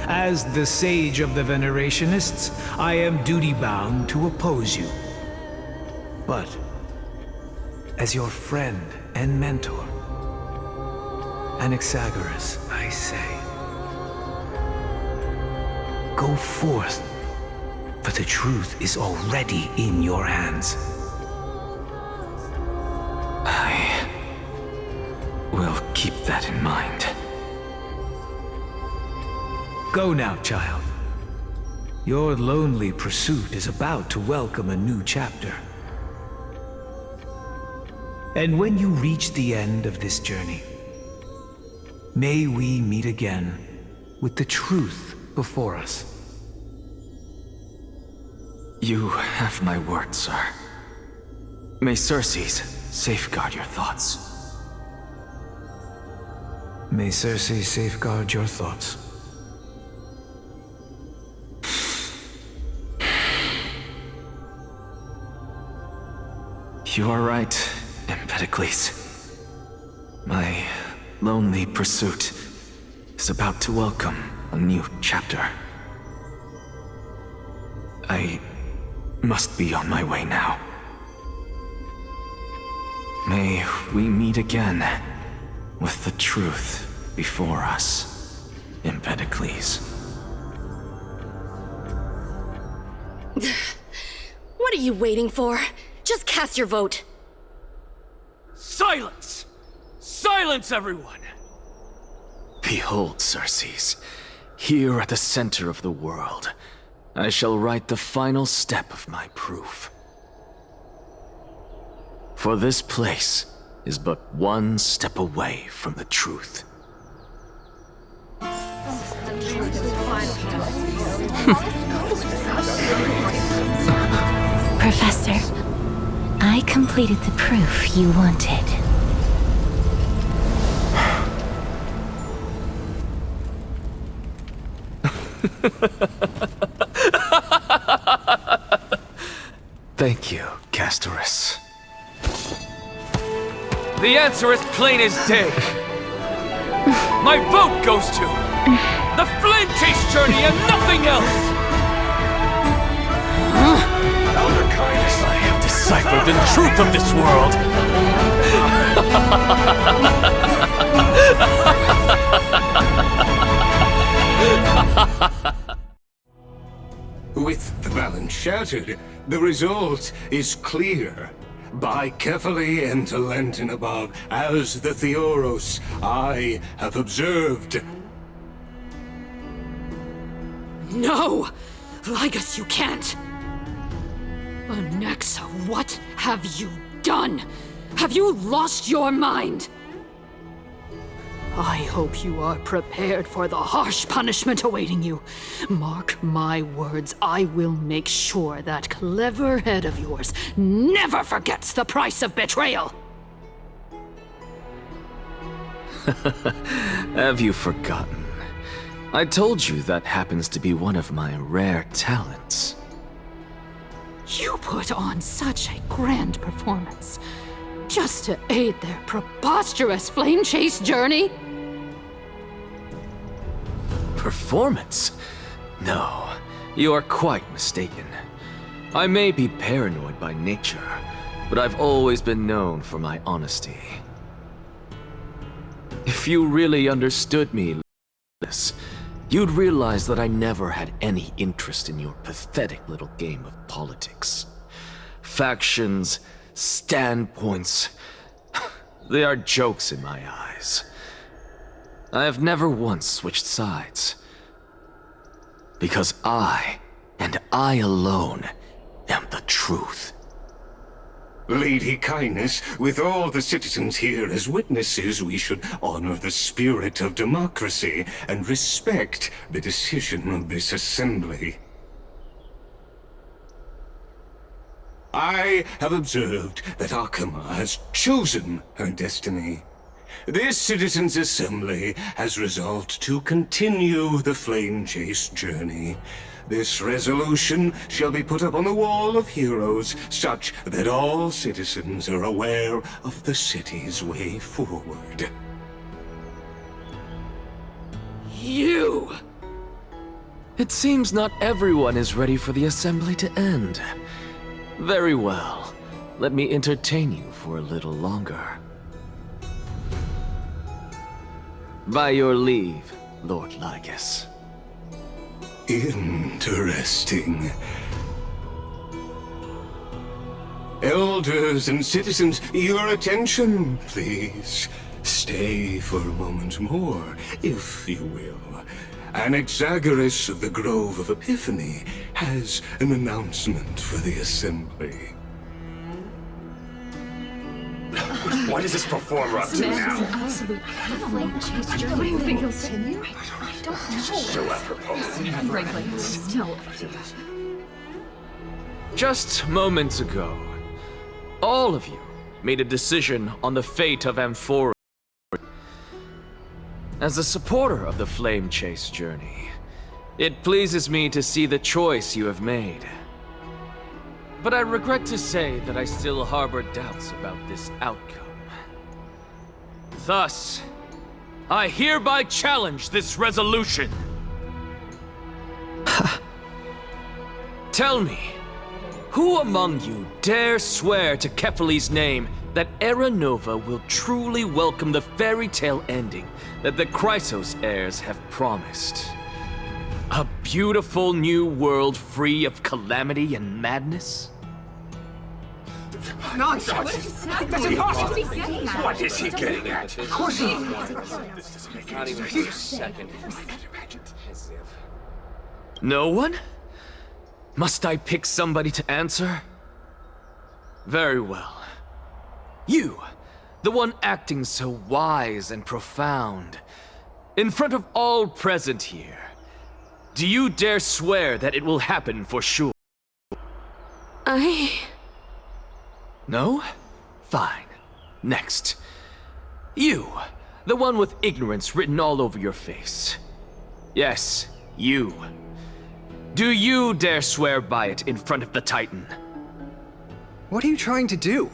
As the sage of the Venerationists, I am duty-bound to oppose you. But, as your friend and mentor, Anaxagoras, I say, go forth, for the truth is already in your hands. I will keep that in mind. Go now, child. Your lonely pursuit is about to welcome a new chapter. And when you reach the end of this journey, may we meet again with the truth before us. You have my word, sir. May Circes safeguard your thoughts. May Circe safeguard your thoughts. You are right, Empedocles. My lonely pursuit is about to welcome a new chapter. I must be on my way now. May we meet again with the truth before us, Empedocles. What are you waiting for? Just cast your vote. Silence! Silence, everyone! Behold, Circes, here at the center of the world, I shall write the final step of my proof. For this place is but one step away from the truth. Professor, I completed the proof you wanted. Thank you, Castorus. The answer is plain as day. My vote goes to the Flame Chase journey and nothing else! Elder Kindness, I have deciphered the truth of this world! With the balance shattered, the result is clear. By carefully enter Lenten above, as the Theoros I have observed. No! Ligus, you can't! Onyxa, what have you done? Have you lost your mind? I hope you are prepared for the harsh punishment awaiting you. Mark my words, I will make sure that clever head of yours never forgets the price of betrayal! Have you forgotten? I told you that happens to be one of my rare talents. You put on such a grand performance, just to aid their preposterous flame chase journey? Performance? No, you are quite mistaken. I may be paranoid by nature, but I've always been known for my honesty. If you really understood me, you'd realize that I never had any interest in your pathetic little game of politics. Factions, standpoints, they are jokes in my eyes. I have never once switched sides. Because I, and I alone, am the truth. Lady Kindness, with all the citizens here as witnesses, we should honor the spirit of democracy and respect the decision of this assembly. I have observed that Akama has chosen her destiny. This citizens' assembly has resolved to continue the flame chase journey. This resolution shall be put up on the wall of heroes, such that all citizens are aware of the city's way forward. You! It seems not everyone is ready for the assembly to end. Very well. Let me entertain you for a little longer. By your leave, Lord Ligus. Interesting. Elders and citizens, your attention, please. Stay for a moment more, if you will. Anaxagoras of the Grove of Epiphany has an announcement for the assembly. What is this performer up to now? Absolute flame chase journey. What do you think he'll continue? I don't know. So apropos. Frankly, still. Just moments ago, all of you made a decision on the fate of Amphora. As a supporter of the Flame Chase journey, it pleases me to see the choice you have made. But I regret to say that I still harbor doubts about this outcome. Thus, I hereby challenge this resolution. Tell me, who among you dare swear to Kefali's name that Era Nova will truly welcome the fairy tale ending that the Chrysos heirs have promised? A beautiful new world free of calamity and madness? Nonsense! That's impossible! What is he getting at? Of course he... Not even for a second. No one? Must I pick somebody to answer? Very well. You, the one acting so wise and profound, in front of all present here, do you dare swear that it will happen for sure? No? Fine. Next. You, the one with ignorance written all over your face. Yes, you. Do you dare swear by it in front of the Titan? What are you trying to do?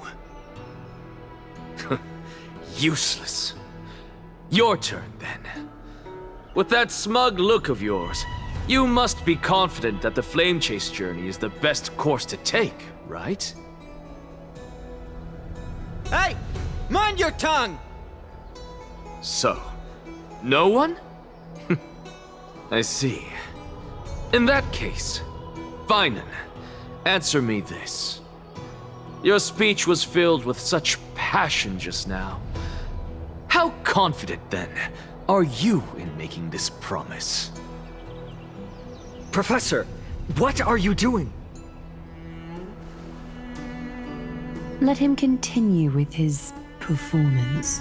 Useless. Your turn, then. With that smug look of yours, you must be confident that the Flame Chase journey is the best course to take, right? Hey! Mind your tongue! So, no one? I see. In that case, Finan, answer me this. Your speech was filled with such passion just now. How confident, then, are you in making this promise? Professor, what are you doing? Let him continue with his performance.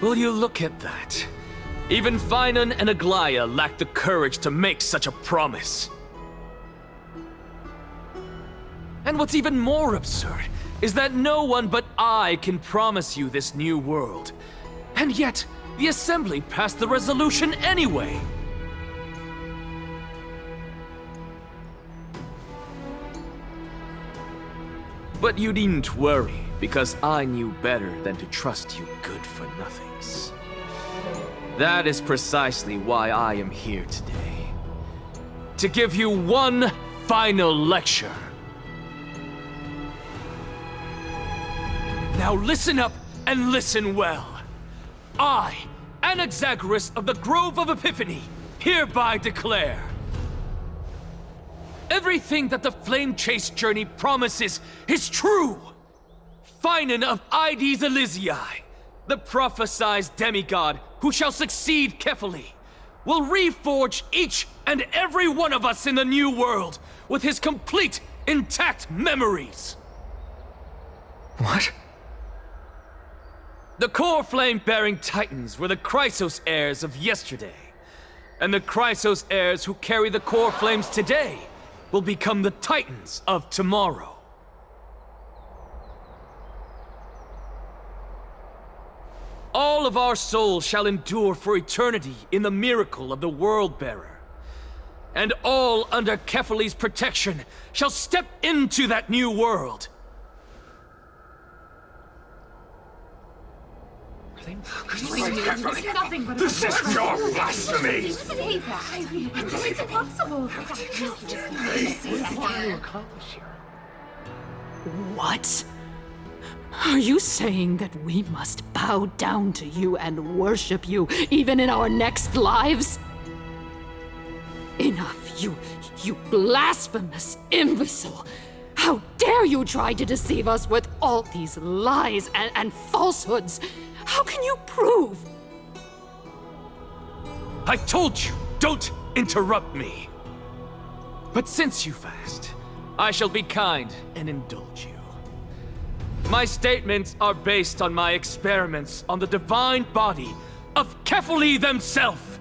Will you look at that? Even Finan and Aglaya lack the courage to make such a promise. And what's even more absurd is that no one but I can promise you this new world. And yet, the Assembly passed the resolution anyway. But you needn't worry, because I knew better than to trust you good-for-nothings. That is precisely why I am here today. To give you one final lecture. Now listen up and listen well. I, Anaxagoras of the Grove of Epiphany, hereby declare everything that the Flame Chase journey promises is true! Finan of Ides Elysiae, the prophesized demigod who shall succeed Kefali, will reforge each and every one of us in the new world with his complete, intact memories. What? The core flame-bearing titans were the Chrysos heirs of yesterday, and the Chrysos heirs who carry the core flames today will become the titans of tomorrow. All of our souls shall endure for eternity in the miracle of the World-Bearer. And all under Kefali's protection shall step into that new world. This is pure blasphemy! Say that. It's impossible. What? Are you saying that we must bow down to you and worship you even in our next lives? Enough, you blasphemous imbecile! How dare you try to deceive us with all these lies and falsehoods? How can you prove? I told you, don't interrupt me. But since you've asked, I shall be kind and indulge you. My statements are based on my experiments on the divine body of Kefali themselves.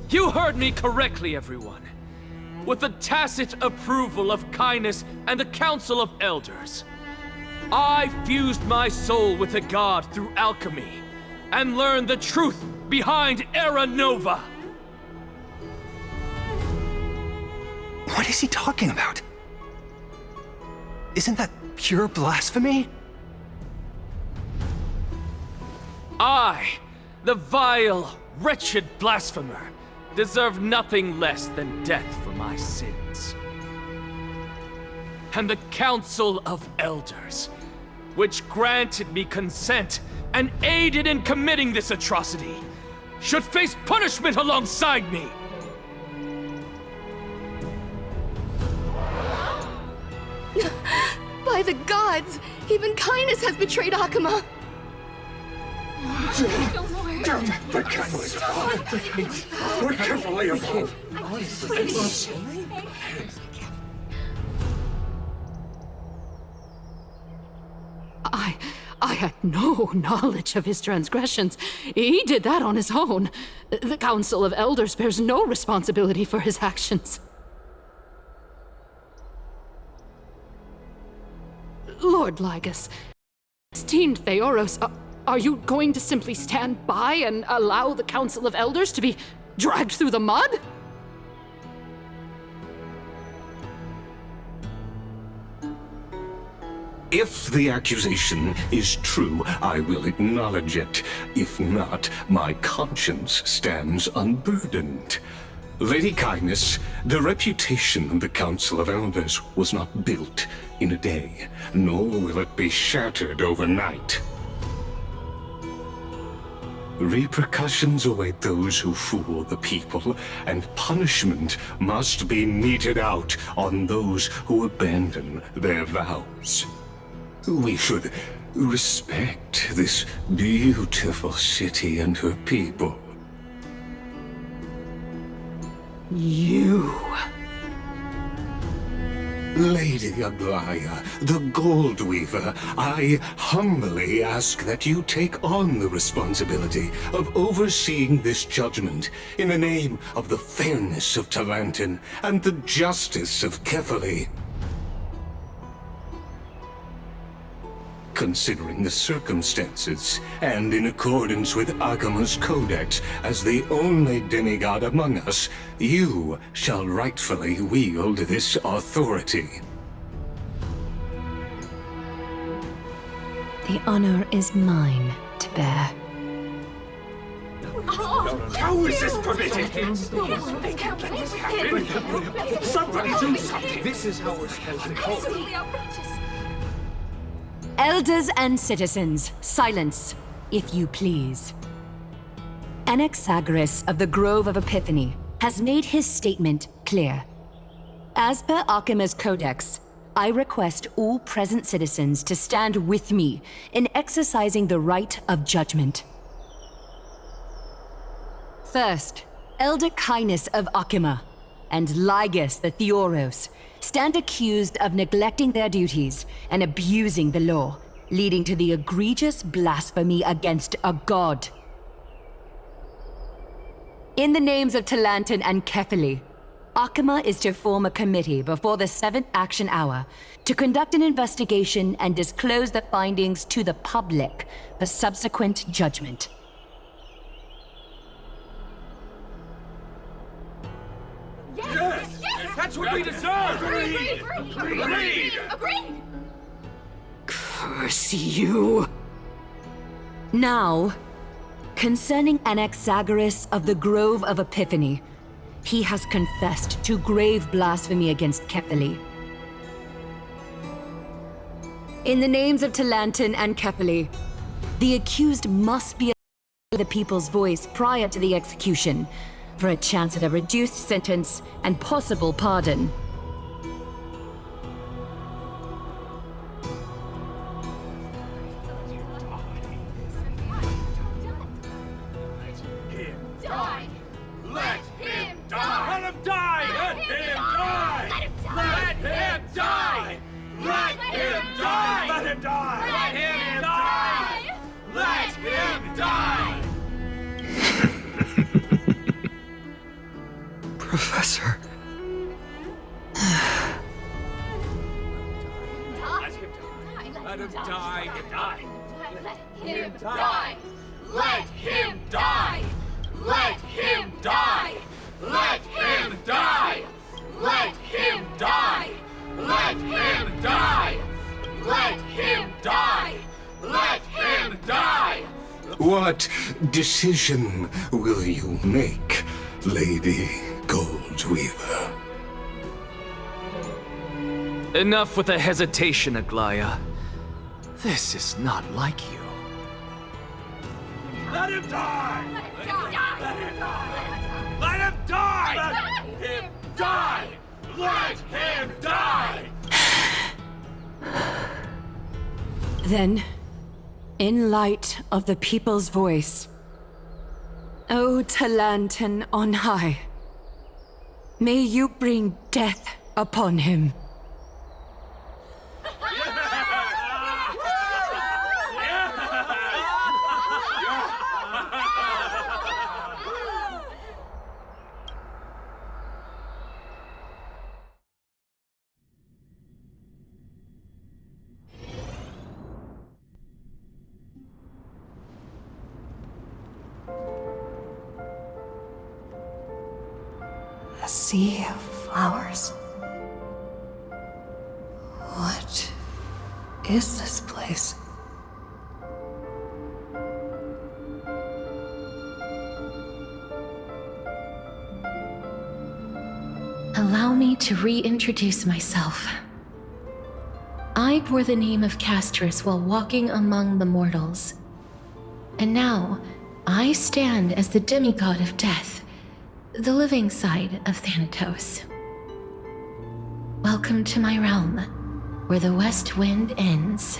You heard me correctly, everyone. With the tacit approval of Kindness and the Council of Elders, I fused my soul with the god through alchemy and learned the truth behind Era Nova. What is he talking about? Isn't that pure blasphemy? I, The vile, wretched blasphemer deserved nothing less than death for my sins. And the Council of Elders, which granted me consent and aided in committing this atrocity, should face punishment alongside me. By the gods, even kindness has betrayed Akuma. The candle is above. We're carefully above. I had no knowledge of his transgressions. He did that on his own. The Council of Elders bears no responsibility for his actions. Lord Lygus, esteemed Theoros, are you going to simply stand by and allow the Council of Elders to be dragged through the mud? If the accusation is true, I will acknowledge it. If not, my conscience stands unburdened. Lady Kindness, the reputation of the Council of Elders was not built in a day, nor will it be shattered overnight. Repercussions await those who fool the people, and punishment must be meted out on those who abandon their vows. We should respect this beautiful city and her people. You... Lady Aglaya, the Gold Weaver, I humbly ask that you take on the responsibility of overseeing this judgment in the name of the fairness of Talantin and the justice of Kefali. Considering the circumstances, and in accordance with Akuma's codex as the only demigod among us, you shall rightfully wield this authority. The honor is mine to bear. How is this permitted? They can't let this happen. Somebody do something. This is how we're supposed to go. Elders and citizens, silence, if you please. Anaxagoras of the Grove of Epiphany has made his statement clear. As per Akuma's codex, I request all present citizens to stand with me in exercising the right of judgment. First, Elder Kindness of Akuma and Lygus the Theoros stand accused of neglecting their duties and abusing the law, leading to the egregious blasphemy against a god. In the names of Talantin and Kefali, Akuma is to form a committee before the 7th action hour to conduct an investigation and disclose the findings to the public for subsequent judgment. Yes! That's what we deserve! Agreed! Curse you! Now, concerning Anaxagoras of the Grove of Epiphany, he has confessed to grave blasphemy against Kefali. In the names of Talantin and Kefali, the accused must be the people's voice prior to the execution, for a chance at a reduced sentence and possible pardon. Die! Let him die! Let him die! Let him die! Let him die! Let him die! Let him die! Let him die! Let him die! Professor. Let him die! Let him die! Let him die! Let him die! Let him die! Let him die! Let him die! Let him die! Let him die! What decision will you make, Lady Goldweaver? Enough with the hesitation, Aglaya. This is not like you. Let him die! Let him die! Let him die! Let him die! Let him die! Then, in light of the people's voice, O Talantan on high, may you bring death upon him. A sea of flowers. What is this place? Allow me to reintroduce myself. I bore the name of Castris while walking among the mortals. And now, I stand as the demigod of death, the living side of Thanatos. Welcome to my realm, where the west wind ends.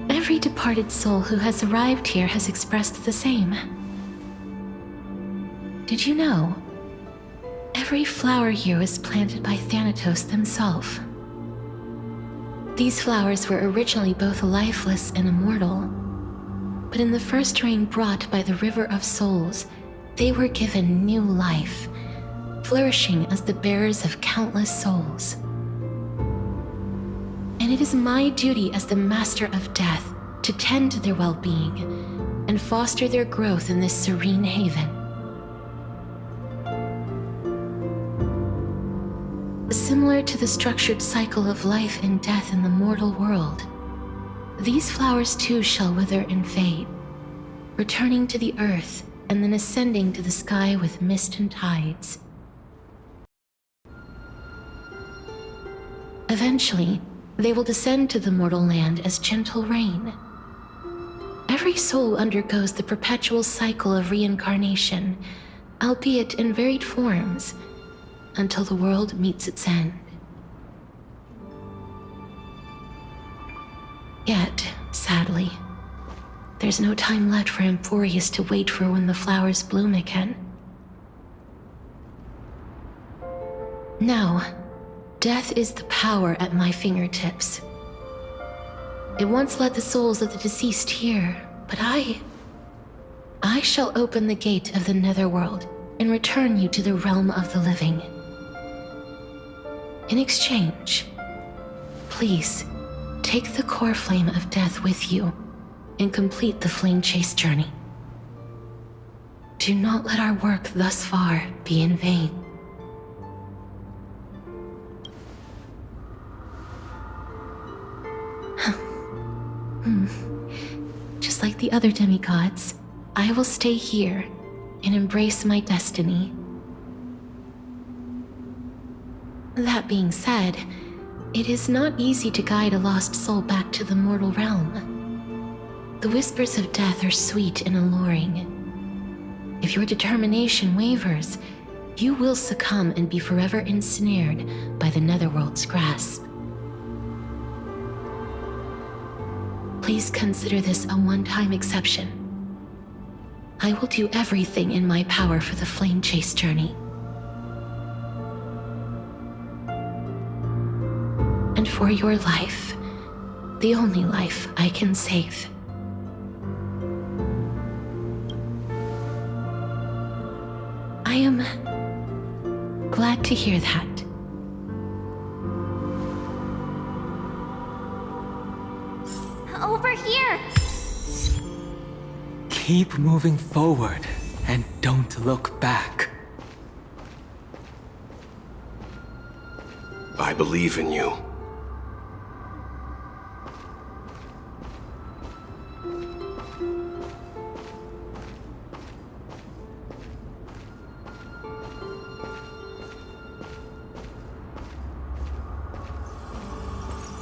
Every departed soul who has arrived here has expressed the same. Did you know? Every flower here was planted by Thanatos himself. These flowers were originally both lifeless and immortal, but in the first rain brought by the River of Souls, they were given new life, flourishing as the bearers of countless souls. And it is my duty as the Master of Death to tend to their well-being and foster their growth in this serene haven. Similar to the structured cycle of life and death in the mortal world, these flowers too shall wither and fade, returning to the earth and then ascending to the sky with mist and tides. Eventually, they will descend to the mortal land as gentle rain. Every soul undergoes the perpetual cycle of reincarnation, albeit in varied forms, until the world meets its end. Yet, sadly, there's no time left for Emphorius to wait for when the flowers bloom again. Now, death is the power at my fingertips. It once led the souls of the deceased here, but I shall open the gate of the netherworld and return you to the realm of the living. In exchange, please take the core flame of death with you and complete the flame chase journey. Do not let our work thus far be in vain. Just like the other demigods, I will stay here and embrace my destiny. That being said, it is not easy to guide a lost soul back to the mortal realm. The whispers of death are sweet and alluring. If your determination wavers, you will succumb and be forever ensnared by the netherworld's grasp. Please consider this a one-time exception. I will do everything in my power for the flame chase journey. And for your life, the only life I can save. I am glad to hear that. Over here! Keep moving forward and don't look back. I believe in you.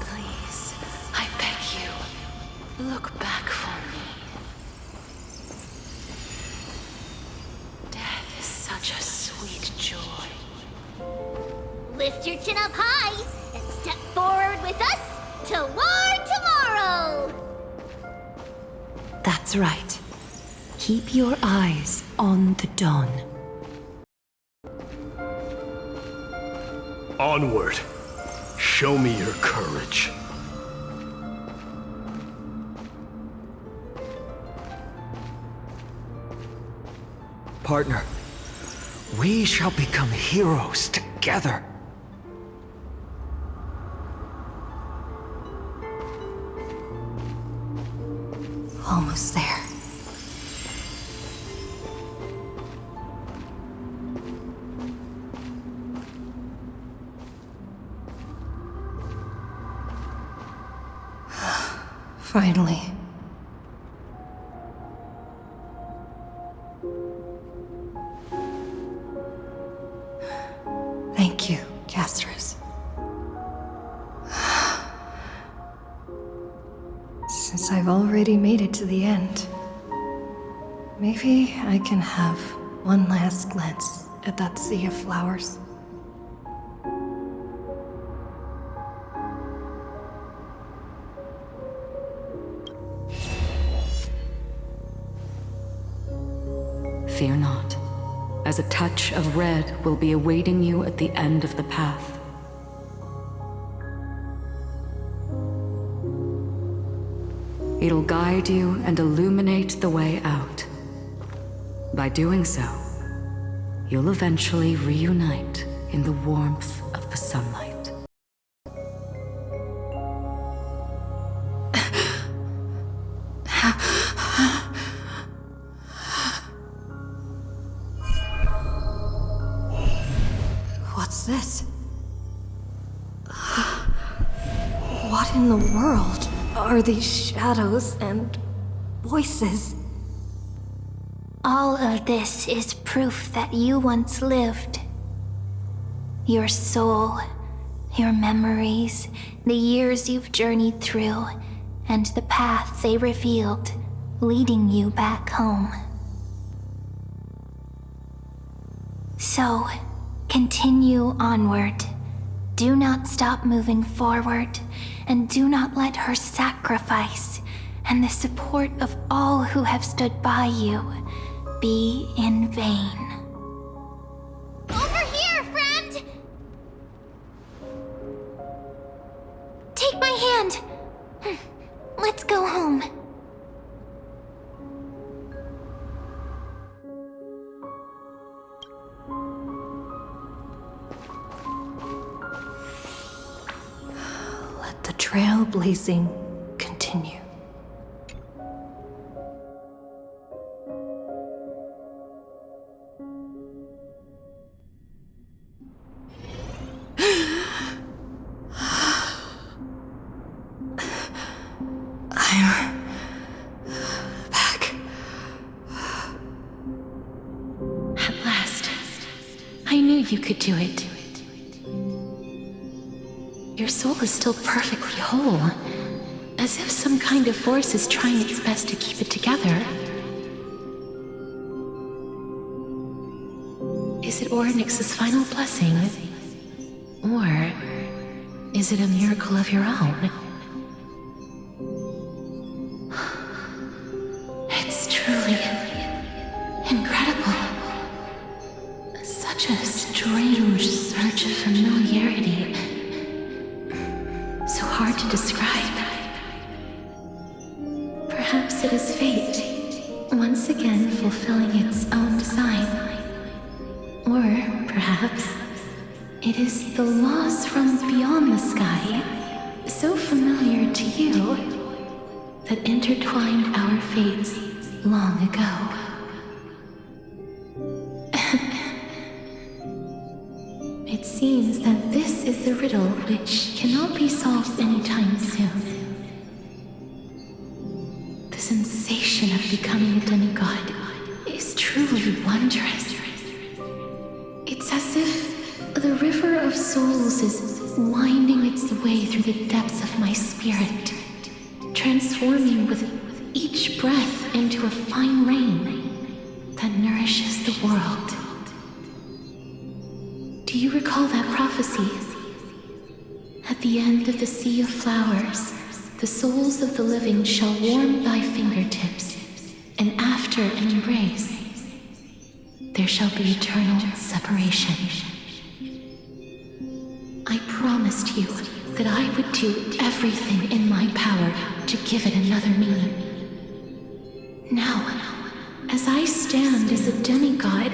Please, I beg you, look back for me. Death is such a sweet joy. Lift your chin up high and step forward with us to war tomorrow! That's right. Keep your eyes on the dawn. Onward. Show me your courage. Partner, we shall become heroes together. Almost there. Finally. Thank you, Castros. Since I've already made it to the end, maybe I can have one last glance at that sea of flowers. Fear not, as a touch of red will be awaiting you at the end of the path. It'll guide you and illuminate the way out. By doing so, you'll eventually reunite in the warmth of the sunlight. What's this? What in the world are these shadows and voices? All of this is proof that you once lived. Your soul, your memories, the years you've journeyed through, and the path they revealed, leading you back home. So, continue onward. Do not stop moving forward, and do not let her sacrifice and the support of all who have stood by you be in vain. Over here, friend! Take my hand. Let's go home. Let the trailblazing continue. I'm back. At last. I knew you could do it. Your soul is still perfectly whole, as if some kind of force is trying its best to keep it together. Is it Ornyx's final blessing? Or is it a miracle of your own? It's truly incredible. Such a strange surge of familiarity. So hard to describe. Perhaps it is fate, once again fulfilling its own design. Or perhaps it is the laws from beyond the sky, so familiar to you, that intertwined our fates long ago. It seems that this is the riddle which cannot be solved anytime soon. The sensation of becoming a demigod is truly wondrous. It's as if the river of souls is winding its way through the depths of my spirit, transforming with each breath into a fine rain that nourishes the world. Do you recall that prophecy? At the end of the sea of flowers, the souls of the living shall warm thy fingertips, and after an embrace, there shall be eternal separation. I promised you that I would do everything in my power to give it another meaning. Now, as I stand as a demigod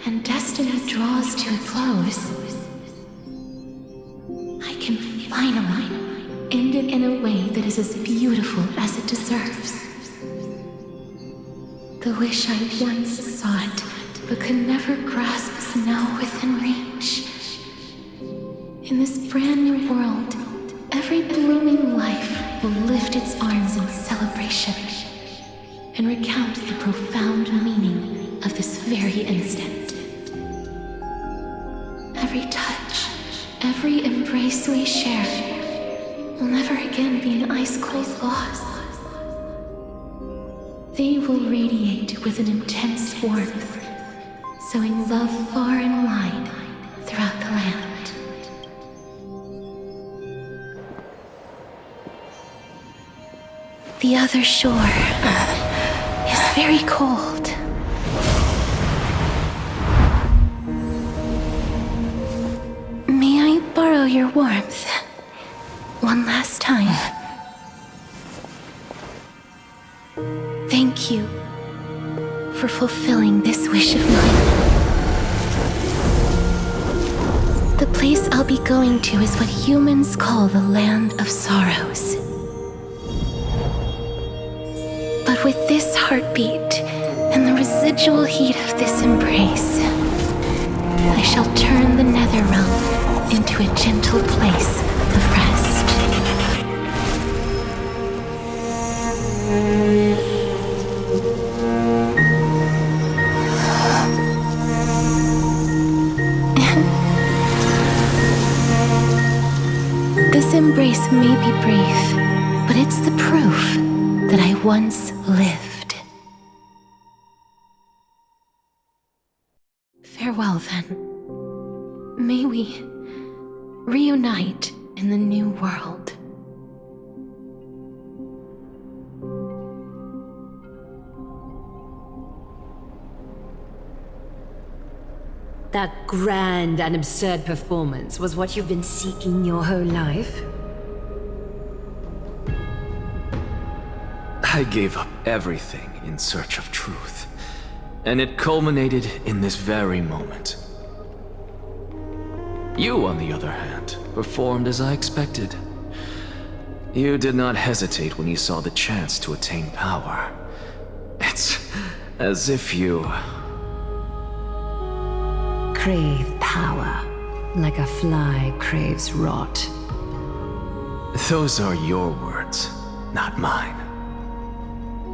and destiny draws to a close, I can finally end it in a way that is as beautiful as it deserves. The wish I once sought but could never grasp is now within reach. In this brand new world, every blooming life will lift its arms in celebration and recount the profound meaning of this very instant. Every touch, every embrace we share will never again be an ice-cold loss. They will radiate with an intense warmth, sowing love far and wide throughout the land. The other shore is very cold. May I borrow your warmth one last time? Thank you for fulfilling this wish of mine. The place I'll be going to is what humans call the Land of Sorrows. But with this heartbeat and the residual heat of this embrace, I shall turn the nether realm into a gentle place of rest. This embrace may be brief, but it's the proof that I once lived. Farewell, then. May we reunite in the new world. That grand and absurd performance was what you've been seeking your whole life? I gave up everything in search of truth, and it culminated in this very moment. You, on the other hand, performed as I expected. You did not hesitate when you saw the chance to attain power. It's as if you crave power, like a fly craves rot. Those are your words, not mine.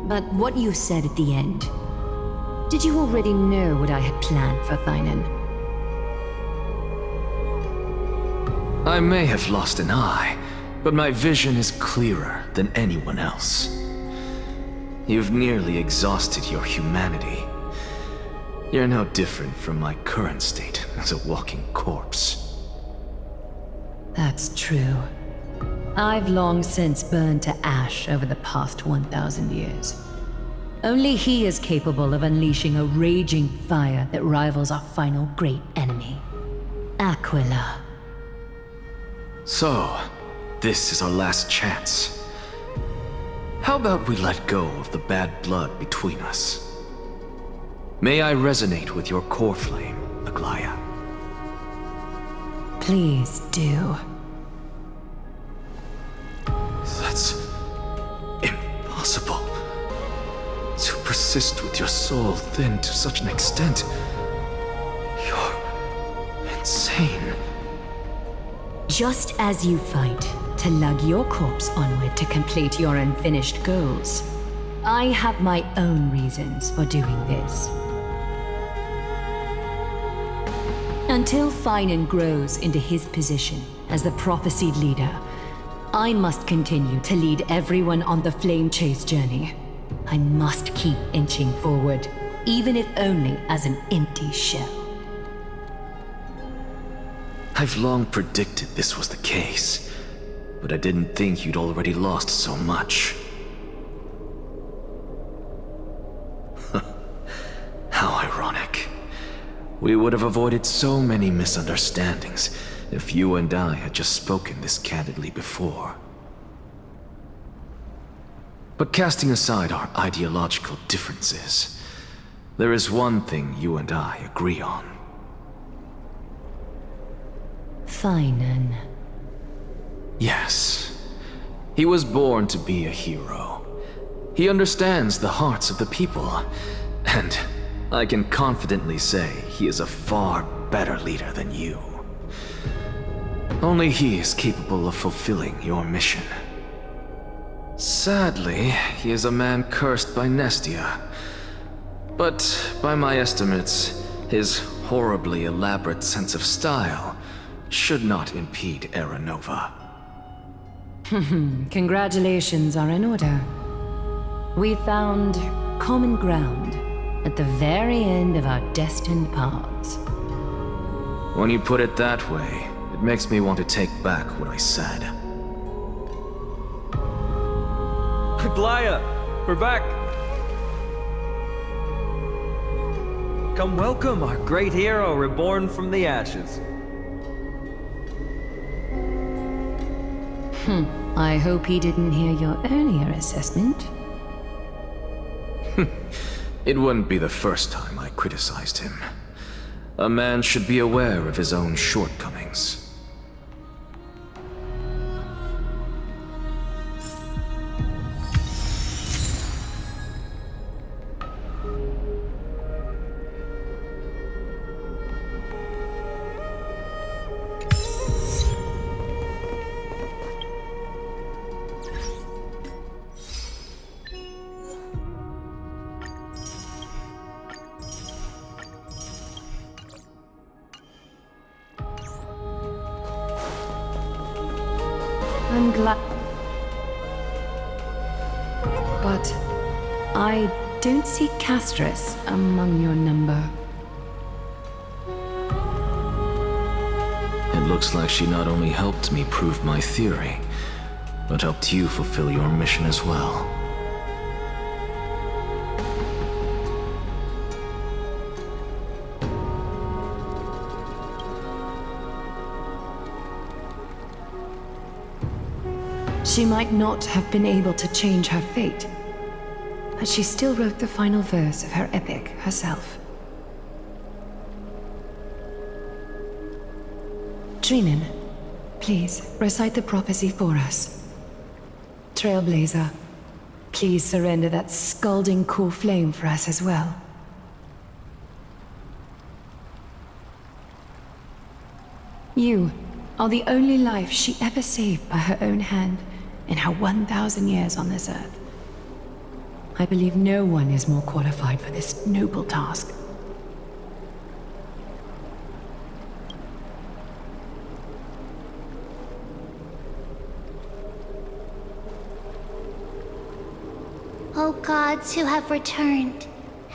But what you said at the end, did you already know what I had planned for Thynan? I may have lost an eye, but my vision is clearer than anyone else. You've nearly exhausted your humanity. You're no different from my current state as a walking corpse. That's true. I've long since burned to ash over the past 1,000 years. Only he is capable of unleashing a raging fire that rivals our final great enemy, Aquila. So, this is our last chance. How about we let go of the bad blood between us? May I resonate with your core flame, Aglaya? Please do. That's impossible. To persist with your soul thinned to such an extent. You're insane. Just as you fight to lug your corpse onward to complete your unfinished goals, I have my own reasons for doing this. Until Finan grows into his position as the prophesied leader, I must continue to lead everyone on the flame chase journey. I must keep inching forward, even if only as an empty shell. I've long predicted this was the case, but I didn't think you'd already lost so much. How ironic. We would have avoided so many misunderstandings if you and I had just spoken this candidly before. But casting aside our ideological differences, there is one thing you and I agree on. Finan. Yes. He was born to be a hero. He understands the hearts of the people, and I can confidently say he is a far better leader than you. Only he is capable of fulfilling your mission. Sadly, he is a man cursed by Nestia. But by my estimates, his horribly elaborate sense of style should not impede Era Nova. Congratulations are in order. We found common ground at the very end of our destined paths. When you put it that way, it makes me want to take back what I said. Glaya, we're back. Come welcome our great hero reborn from the ashes. I hope he didn't hear your earlier assessment. It wouldn't be the first time I criticized him. A man should be aware of his own shortcomings. I'm glad. But I don't see Castris among your number. It looks like she not only helped me prove my theory, but helped you fulfill your mission as well. She might not have been able to change her fate, but she still wrote the final verse of her epic herself. Trinan, please recite the prophecy for us. Trailblazer, please surrender that scalding cool flame for us as well. You are the only life she ever saved by her own hand in her 1,000 years on this earth. I believe no one is more qualified for this noble task. O gods who have returned,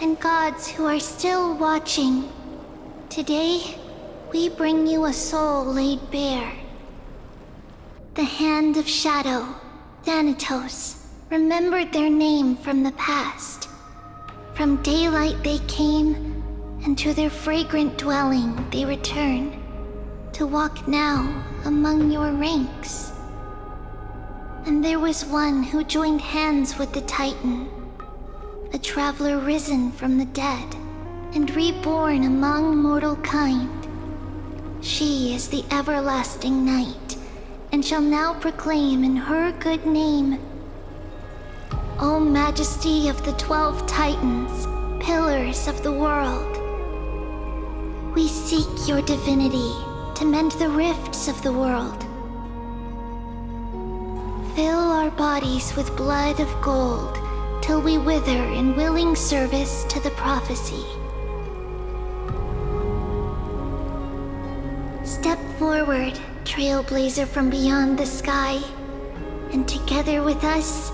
and gods who are still watching, today we bring you a soul laid bare. The Hand of Shadow, Thanatos, remembered their name from the past. From daylight they came, and to their fragrant dwelling they return, to walk now among your ranks. And there was one who joined hands with the Titan, a traveler risen from the dead, and reborn among mortal kind. She is the everlasting night, and shall now proclaim in her good name, O Majesty of the 12 Titans, pillars of the world, we seek your divinity to mend the rifts of the world. Fill our bodies with blood of gold till we wither in willing service to the prophecy. Step forward, trailblazer from beyond the sky, and together with us,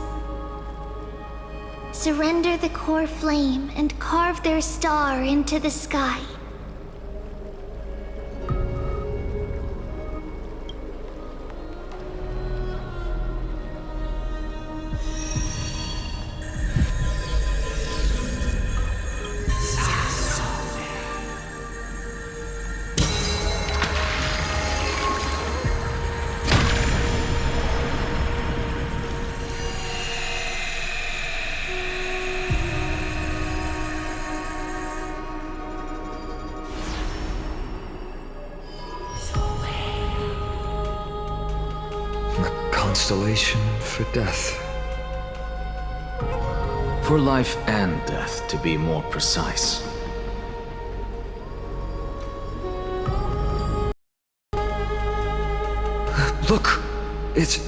surrender the core flame and carve their star into the sky. Constellation for death. For life and death, to be more precise. Look! It's...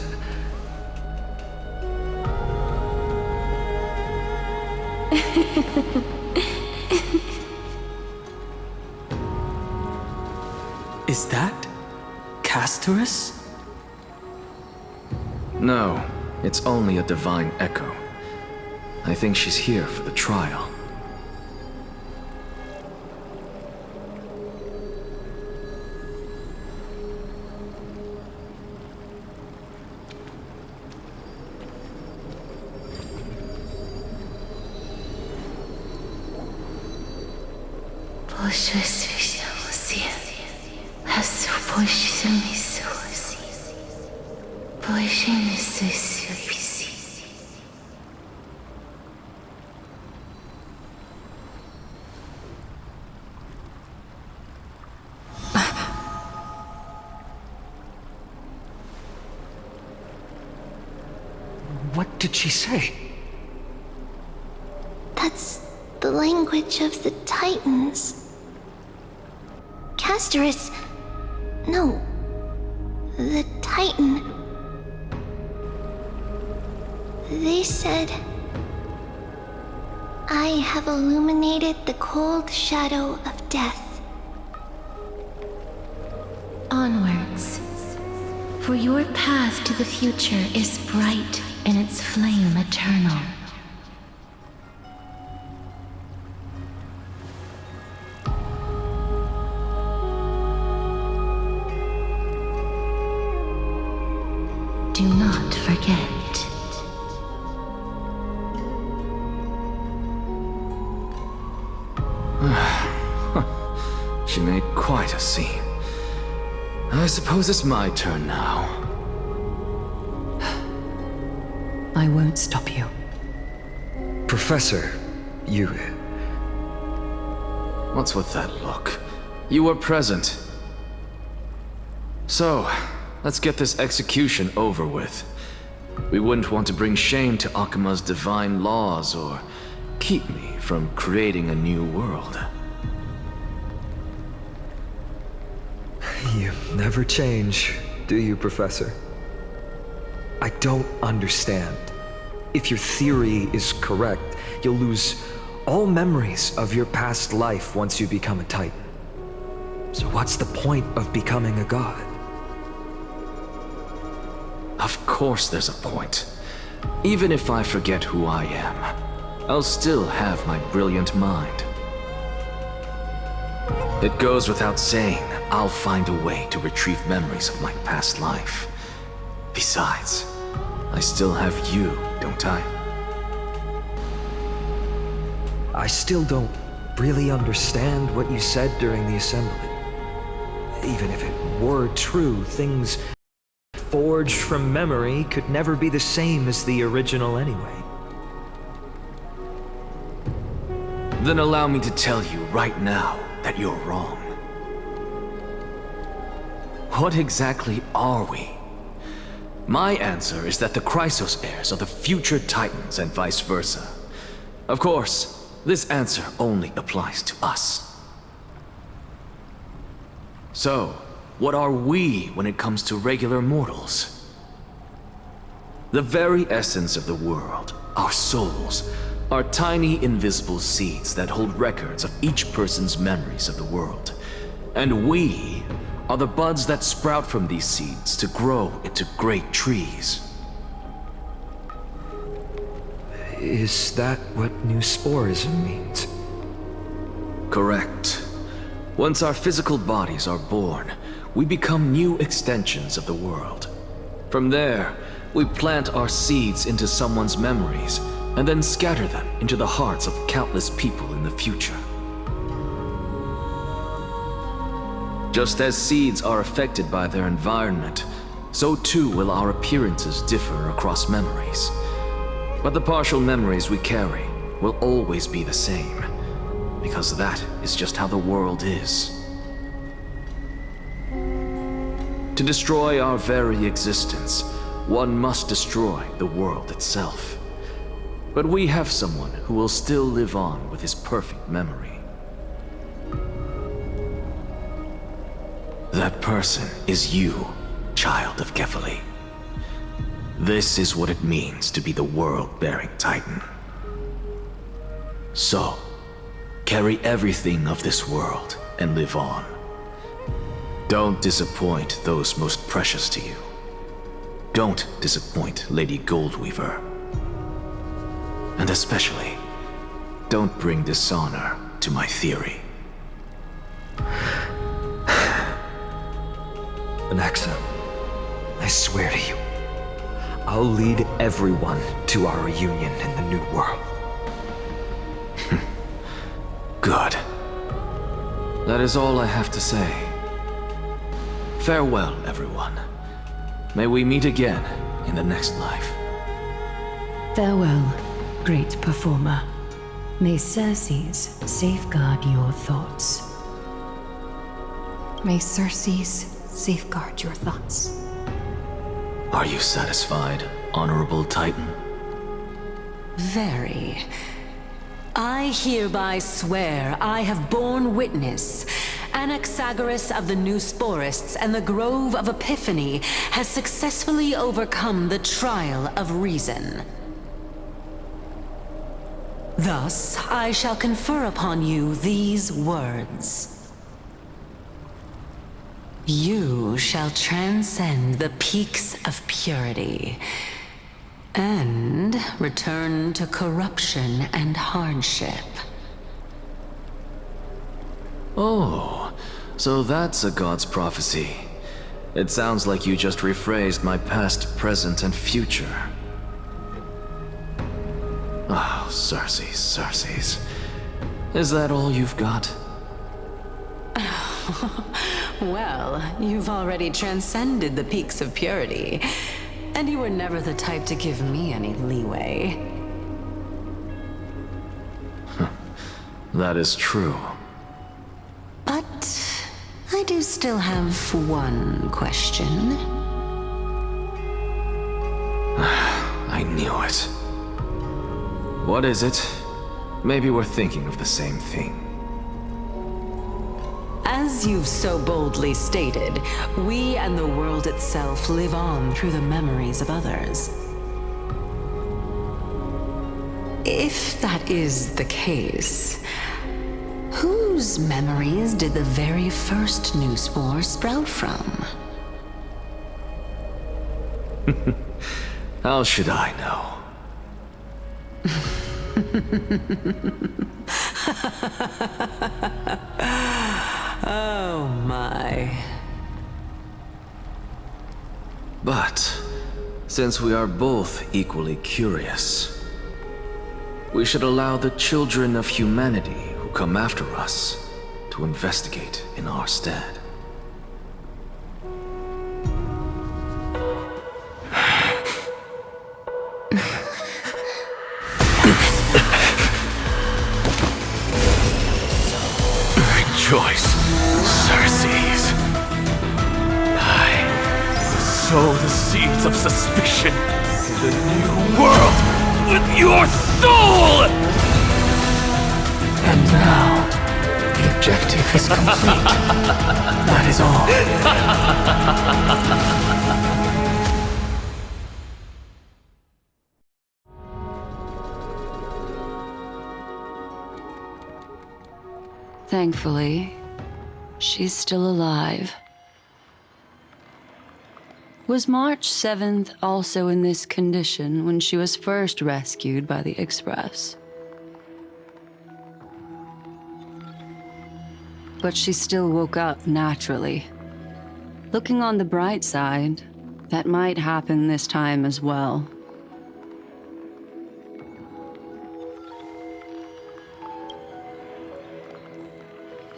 Is that Castorus? No, it's only a divine echo. I think she's here for the trial. What did she say? That's the language of the Titans. Castorus... No. The Titan. They said... I have illuminated the cold shadow of death. Onwards. For your path to the future is bright and its flame eternal. Do not forget. She made quite a scene. I suppose it's my turn now. I won't stop you. Professor, you... What's with that look? You were present. So, let's get this execution over with. We wouldn't want to bring shame to Akima's divine laws or keep me from creating a new world. You never change, do you, Professor? I don't understand. If your theory is correct, you'll lose all memories of your past life once you become a Titan. So what's the point of becoming a god? Of course there's a point. Even if I forget who I am, I'll still have my brilliant mind. It goes without saying, I'll find a way to retrieve memories of my past life. Besides, I still have you, don't I? I still don't really understand what you said during the assembly. Even if it were true, things forged from memory could never be the same as the original anyway. Then allow me to tell you right now that you're wrong. What exactly are we? My answer is that the Chrysos heirs are the future Titans and vice versa. Of course, this answer only applies to us. So, what are we when it comes to regular mortals? The very essence of the world, our souls, are tiny invisible seeds that hold records of each person's memories of the world. And we are the buds that sprout from these seeds to grow into great trees. Is that what new sporism means? Correct. Once our physical bodies are born, we become new extensions of the world. From there, we plant our seeds into someone's memories, and then scatter them into the hearts of countless people in the future. Just as seeds are affected by their environment, so too will our appearances differ across memories. But the partial memories we carry will always be the same, because that is just how the world is. To destroy our very existence, one must destroy the world itself. But we have someone who will still live on with his perfect memory. That person is you, child of Kefali. This is what it means to be the world-bearing Titan. So, carry everything of this world and live on. Don't disappoint those most precious to you. Don't disappoint Lady Goldweaver. And especially, don't bring dishonor to my theory. Anaxa, I swear to you, I'll lead everyone to our reunion in the New World. Good. That is all I have to say. Farewell, everyone. May we meet again in the next life. Farewell, great performer. May Circes safeguard your thoughts. May Circes safeguard your thoughts. Are you satisfied, Honorable Titan? Very. I hereby swear I have borne witness. Anaxagoras of the New Sporists and the Grove of Epiphany has successfully overcome the trial of reason. Thus, I shall confer upon you these words. You shall transcend the peaks of purity and return to corruption and hardship. Oh, so that's a god's prophecy. It sounds like you just rephrased my past, present, and future. Oh, Circes. Is that all you've got? Well, you've already transcended the peaks of purity, and you were never the type to give me any leeway. That is true. But I do still have one question. I knew it. What is it? Maybe we're thinking of the same thing. As you've so boldly stated, we and the world itself live on through the memories of others. If that is the case, whose memories did the very first new spore sprout from? How should I know? Oh my. But, since we are both equally curious, we should allow the children of humanity who come after us to investigate in our stead. Rejoice, Circes. I sow the seeds of suspicion in the new world with your soul! And now, it objective is complete. That is all. Thankfully, she's still alive. Was March 7th also in this condition when she was first rescued by the Express? But she still woke up naturally. Looking on the bright side, that might happen this time as well.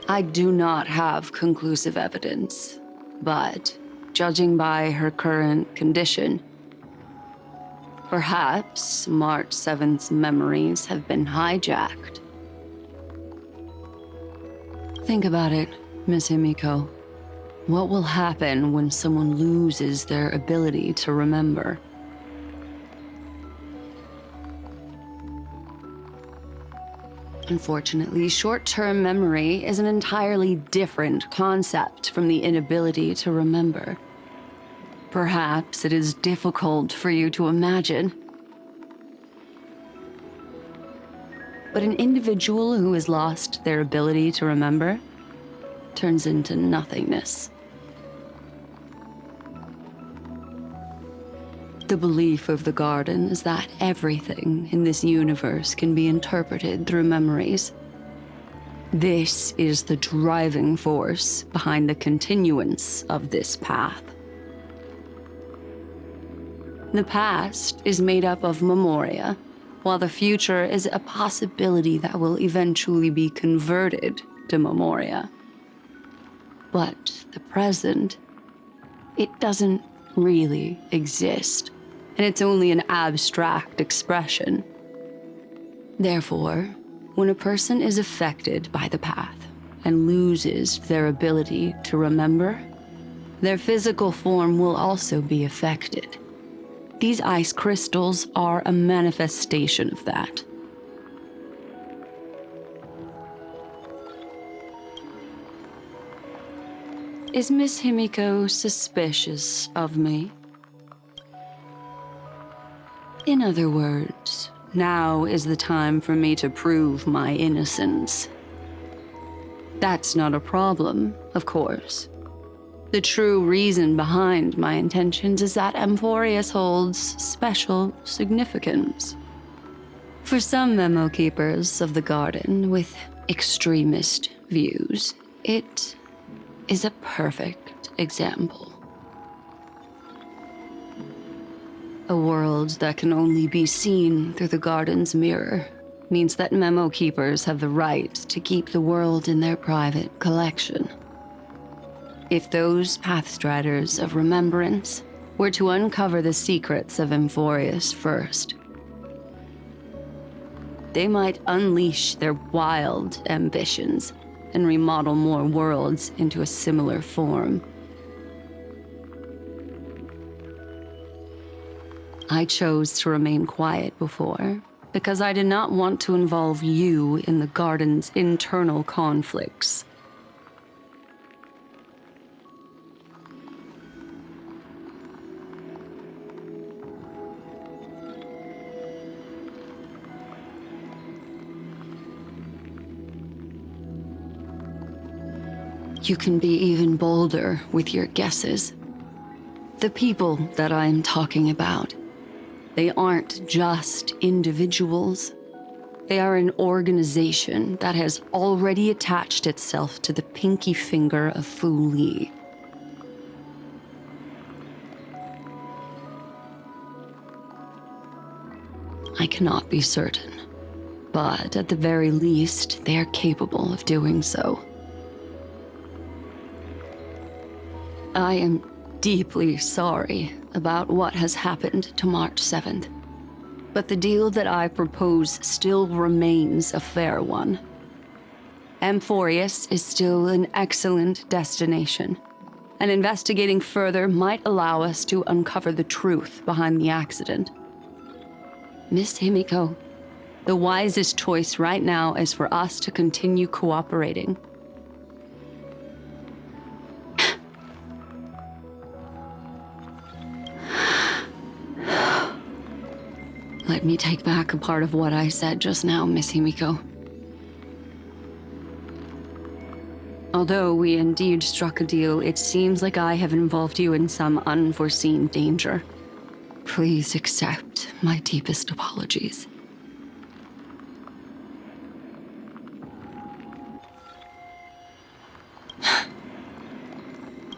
I do not have conclusive evidence, but judging by her current condition, perhaps March 7th's memories have been hijacked. Think about it, Miss Himiko. What will happen when someone loses their ability to remember? Unfortunately, short-term memory is an entirely different concept from the inability to remember. Perhaps it is difficult for you to imagine. But an individual who has lost their ability to remember turns into nothingness. The belief of the Garden is that everything in this universe can be interpreted through memories. This is the driving force behind the continuance of this path. The past is made up of memoria, while the future is a possibility that will eventually be converted to memoria. But the present, it doesn't really exist, and it's only an abstract expression. Therefore, when a person is affected by the path and loses their ability to remember, their physical form will also be affected. These ice crystals are a manifestation of that. Is Miss Himiko suspicious of me? In other words, now is the time for me to prove my innocence. That's not a problem, of course. The true reason behind my intentions is that Amphorius holds special significance. For some memo keepers of the Garden with extremist views, it is a perfect example. A world that can only be seen through the Garden's mirror means that memo keepers have the right to keep the world in their private collection. If those Pathstriders of Remembrance were to uncover the secrets of Amphorius first, they might unleash their wild ambitions and remodel more worlds into a similar form. I chose to remain quiet before because I did not want to involve you in the Garden's internal conflicts. You can be even bolder with your guesses. The people that I'm talking about, they aren't just individuals. They are an organization that has already attached itself to the pinky finger of Fu Li. I cannot be certain, but at the very least, they are capable of doing so. I am deeply sorry about what has happened to March 7th, but the deal that I propose still remains a fair one. Amphorius is still an excellent destination, and investigating further might allow us to uncover the truth behind the accident. Miss Himiko, the wisest choice right now is for us to continue cooperating. Let me take back a part of what I said just now, Miss Himiko. Although we indeed struck a deal, it seems like I have involved you in some unforeseen danger. Please accept my deepest apologies.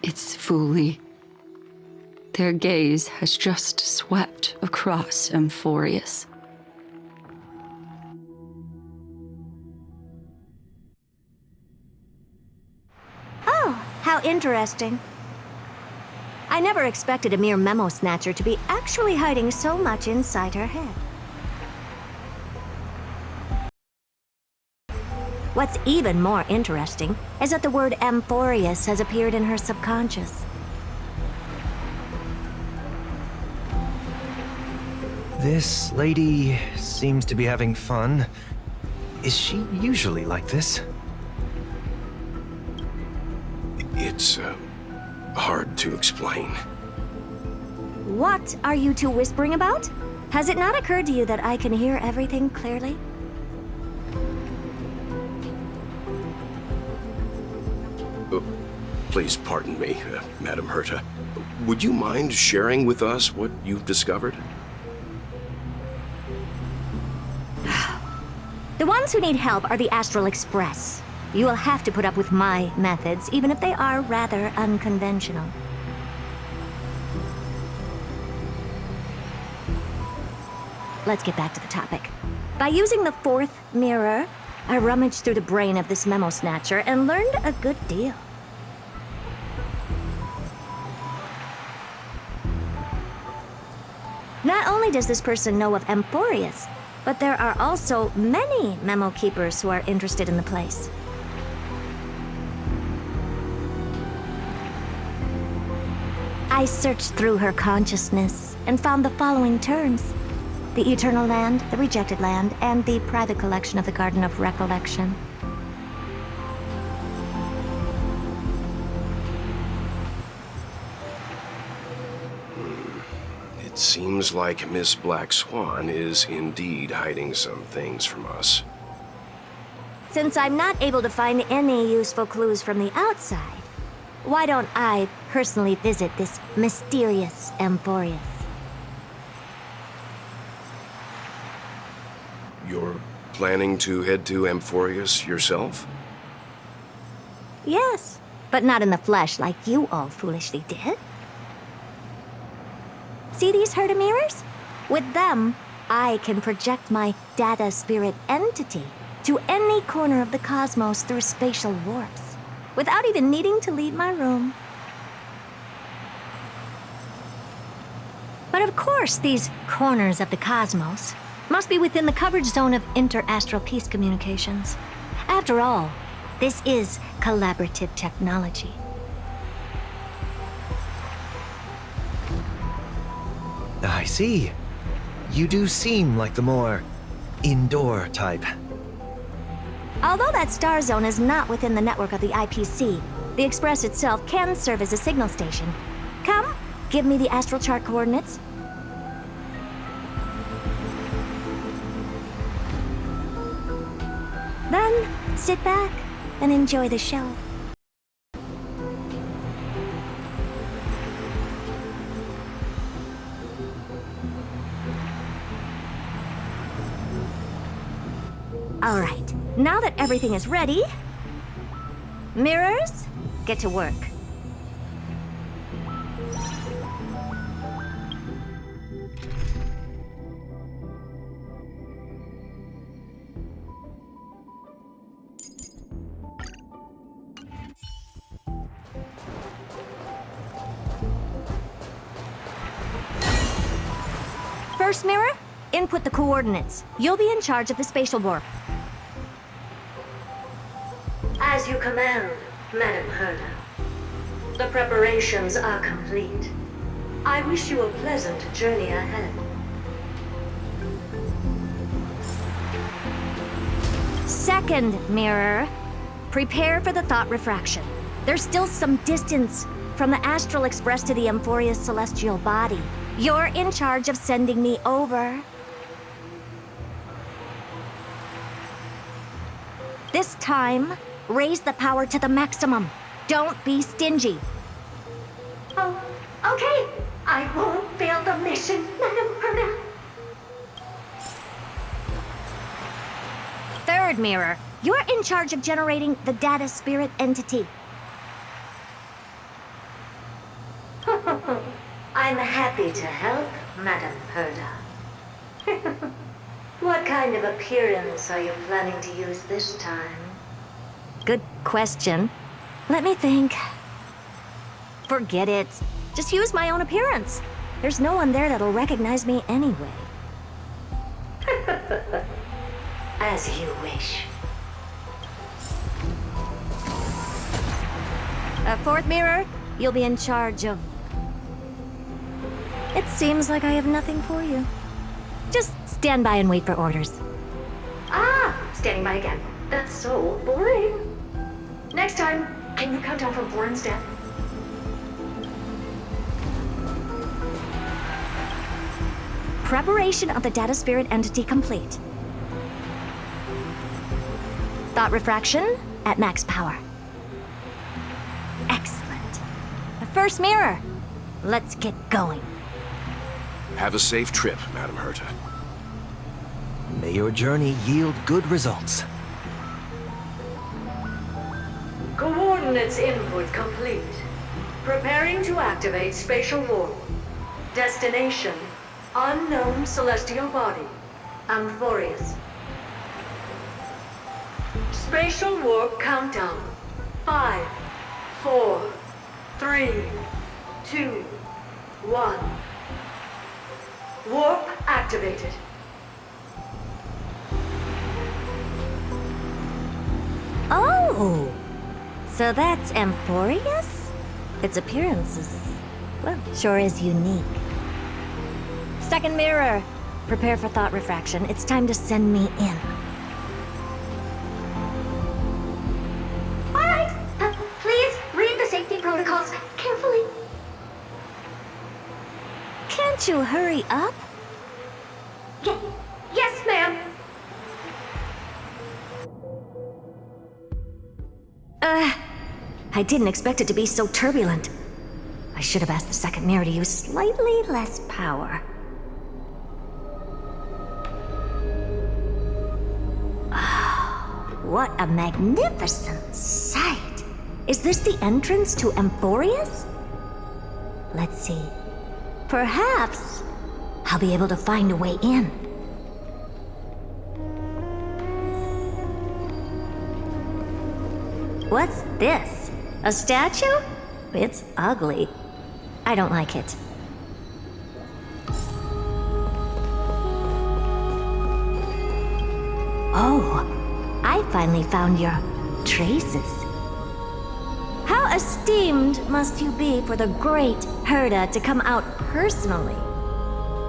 It's Fuli. Their gaze has just swept across Amphorius. Oh, how interesting. I never expected a mere memo snatcher to be actually hiding so much inside her head. What's even more interesting is that the word Amphorius has appeared in her subconscious. This lady seems to be having fun. Is she usually like this? It's, hard to explain. What are you two whispering about? Has it not occurred to you that I can hear everything clearly? Please pardon me, Madam Herta. Would you mind sharing with us what you've discovered? The ones who need help are the Astral Express. You will have to put up with my methods, even if they are rather unconventional. Let's get back to the topic. By using the fourth mirror, I rummaged through the brain of this memo snatcher and learned a good deal. Not only does this person know of Amphorius, but there are also many memo keepers who are interested in the place. I searched through her consciousness and found the following terms: the Eternal Land, the Rejected Land, and the private collection of the Garden of Recollection. It seems like Miss Black Swan is indeed hiding some things from us. Since I'm not able to find any useful clues from the outside, why don't I personally visit this mysterious Amphorius? You're planning to head to Amphorius yourself? Yes, but not in the flesh like you all foolishly did. See these Herta mirrors? With them, I can project my data spirit entity to any corner of the cosmos through spatial warps, without even needing to leave my room. But of course, these corners of the cosmos must be within the coverage zone of inter-astral peace communications. After all, this is collaborative technology. I see. You do seem like the more indoor type. Although that star zone is not within the network of the IPC, the Express itself can serve as a signal station. Come, give me the astral chart coordinates. Then, sit back and enjoy the show. All right, now that everything is ready, mirrors, get to work. First mirror, input the coordinates. You'll be in charge of the spatial warp. As you command, Madam Herta. The preparations are complete. I wish you a pleasant journey ahead. Second mirror, prepare for the thought refraction. There's still some distance from the Astral Express to the Amphorius celestial body. You're in charge of sending me over. This time, raise the power to the maximum. Don't be stingy. Oh, okay. I won't fail the mission, Madam Herda. Third mirror, you're in charge of generating the data spirit entity. I'm happy to help, Madam Herda. What kind of appearance are you planning to use this time? Good question. Let me think. Forget it. Just use my own appearance. There's no one there that'll recognize me anyway. As you wish. Fourth mirror, you'll be in charge of... It seems like I have nothing for you. Just stand by and wait for orders. Ah, standing by again. That's so boring. Next time, can you count down from 4 instead? Preparation of the data spirit entity complete. Thought refraction at max power. Excellent. The first mirror. Let's get going. Have a safe trip, Madam Herta. May your journey yield good results. Coordinates input complete. Preparing to activate spatial warp. Destination, unknown celestial body. Amphorius. Spatial warp countdown. 5, 4, 3, 2, 1. Warp activated. Oh! So that's Amphorius? Its appearance is, well, sure is unique. Second mirror. Prepare for thought refraction. It's time to send me in. All right. Please read the safety protocols carefully. Can't you hurry up? Yes, ma'am. I didn't expect it to be so turbulent. I should have asked the second mirror to use slightly less power. What a magnificent sight! Is this the entrance to Amphorius? Let's see. Perhaps I'll be able to find a way in. What's this? A statue? It's ugly. I don't like it. Oh, I finally found your traces. How esteemed must you be for the great Herda to come out personally?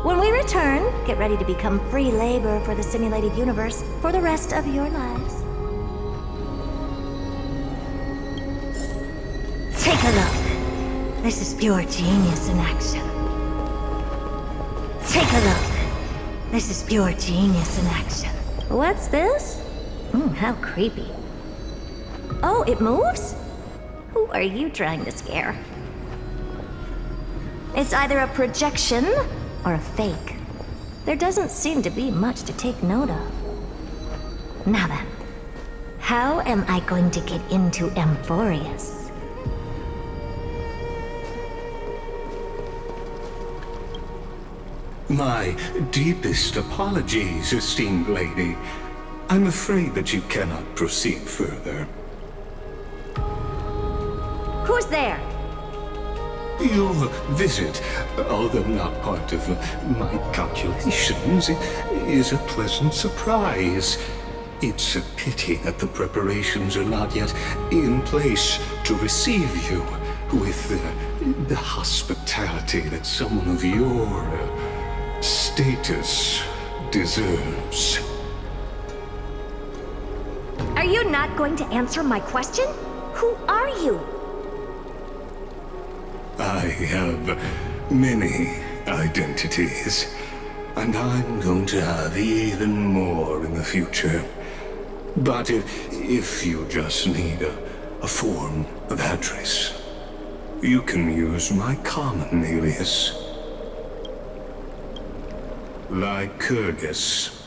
When we return, get ready to become free labor for the simulated universe for the rest of your lives. Take a look. This is pure genius in action. Take a look. This is pure genius in action. What's this? How creepy. Oh, it moves? Who are you trying to scare? It's either a projection or a fake. There doesn't seem to be much to take note of. Now then, how am I going to get into Amphorius? My deepest apologies, esteemed lady. I'm afraid that you cannot proceed further. Who's there? Your visit, although not part of my calculations, is a pleasant surprise. It's a pity that the preparations are not yet in place to receive you with the hospitality that someone of your status deserves. Are you not going to answer my question? Who are you? I have many identities, and I'm going to have even more in the future. But if you just need a form of address, you can use my common alias. Lycurgus.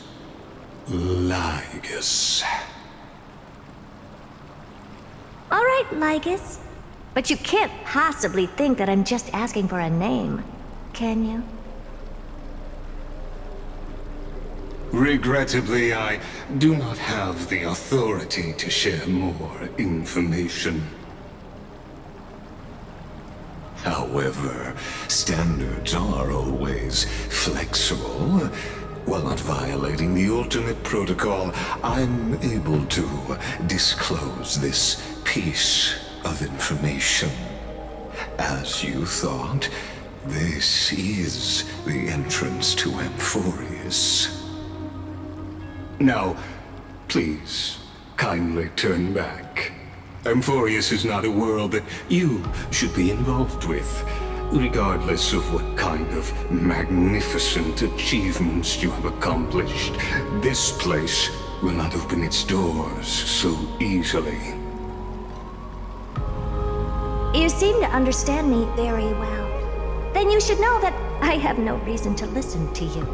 Lygus. All right, Lygus. But you can't possibly think that I'm just asking for a name, can you? Regrettably, I do not have the authority to share more information. However, standards are always flexible. While not violating the ultimate protocol, I'm able to disclose this piece of information. As you thought, this is the entrance to Amphorius. Now, please, kindly turn back. Amphorius is not a world that you should be involved with, regardless of what kind of magnificent achievements you have accomplished. This place will not open its doors so easily. You seem to understand me very well. Then you should know that I have no reason to listen to you.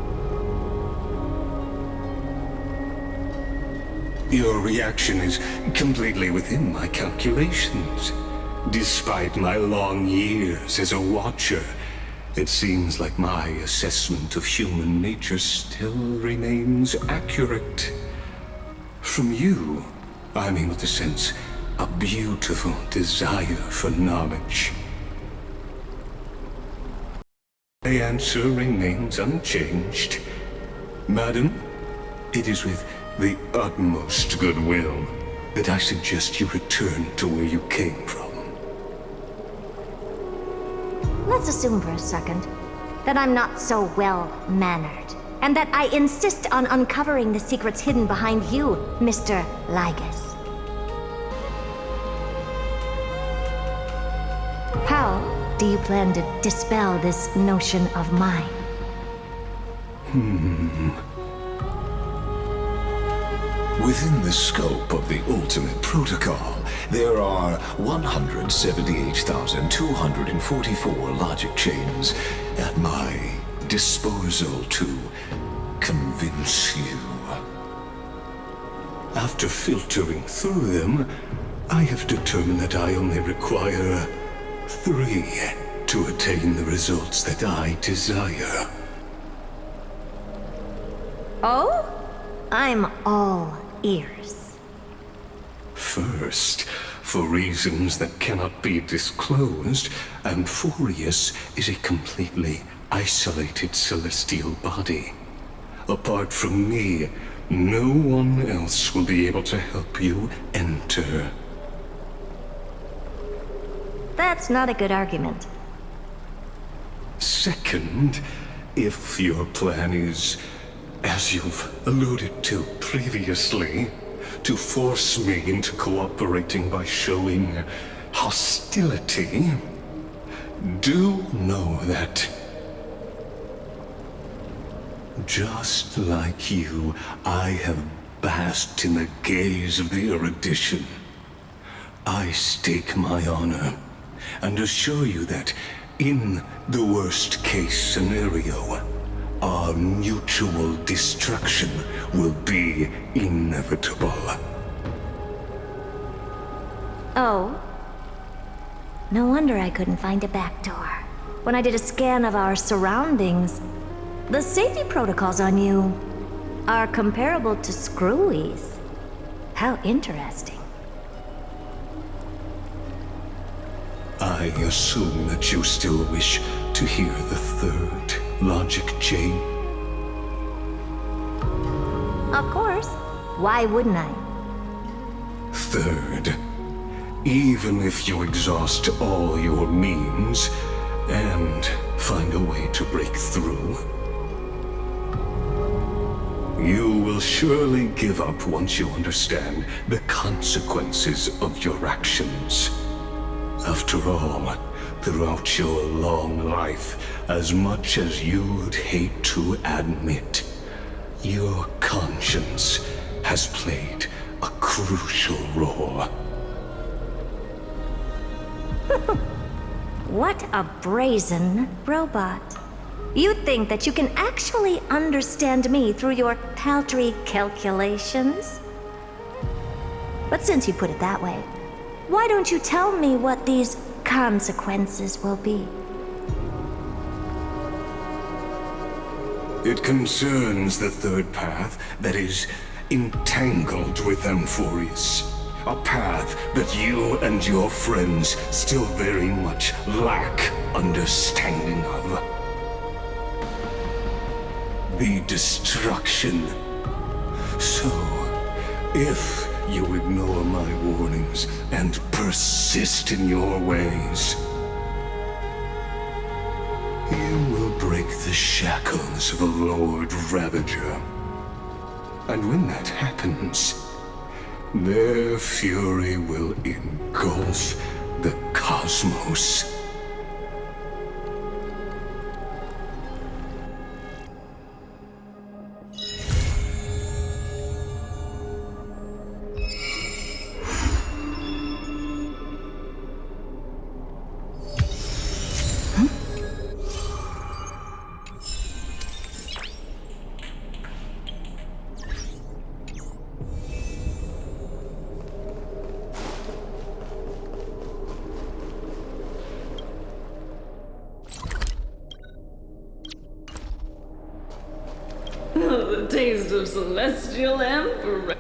Your reaction is completely within my calculations. Despite my long years as a Watcher, it seems like my assessment of human nature still remains accurate. From you, I'm able to sense a beautiful desire for knowledge. The answer remains unchanged. Madam, it is with the utmost goodwill that I suggest you return to where you came from. Let's assume for a second that I'm not so well-mannered, and that I insist on uncovering the secrets hidden behind you, Mr. Lygus. How do you plan to dispel this notion of mine? Within the scope of the ultimate protocol, there are 178,244 logic chains at my disposal to convince you. After filtering through them, I have determined that I only require 3 to attain the results that I desire. Oh? I'm all ears. First, for reasons that cannot be disclosed, Amphorius is a completely isolated celestial body. Apart from me, no one else will be able to help you enter. That's not a good argument. Second, if your plan is, as you've alluded to previously, to force me into cooperating by showing hostility, do know that, just like you, I have basked in the gaze of the erudition. I stake my honor and assure you that, in the worst-case scenario, our mutual destruction will be inevitable. Oh? No wonder I couldn't find a back door. When I did a scan of our surroundings, the safety protocols on you are comparable to Screwy's. How interesting. I assume that you still wish to hear the third logic chain? Of course. Why wouldn't I? Third, even if you exhaust all your means and find a way to break through, you will surely give up once you understand the consequences of your actions. After all, throughout your long life, as much as you'd hate to admit, your conscience has played a crucial roar. What a brazen robot. You think that you can actually understand me through your paltry calculations? But since you put it that way, why don't you tell me what these consequences will be? It concerns the third path that is entangled with Amphorius. A path that you and your friends still very much lack understanding of. The destruction. So, if you ignore my warnings and persist in your ways, you will break the shackles of a Lord Ravager. And when that happens, their fury will engulf the cosmos. The taste of celestial emperor.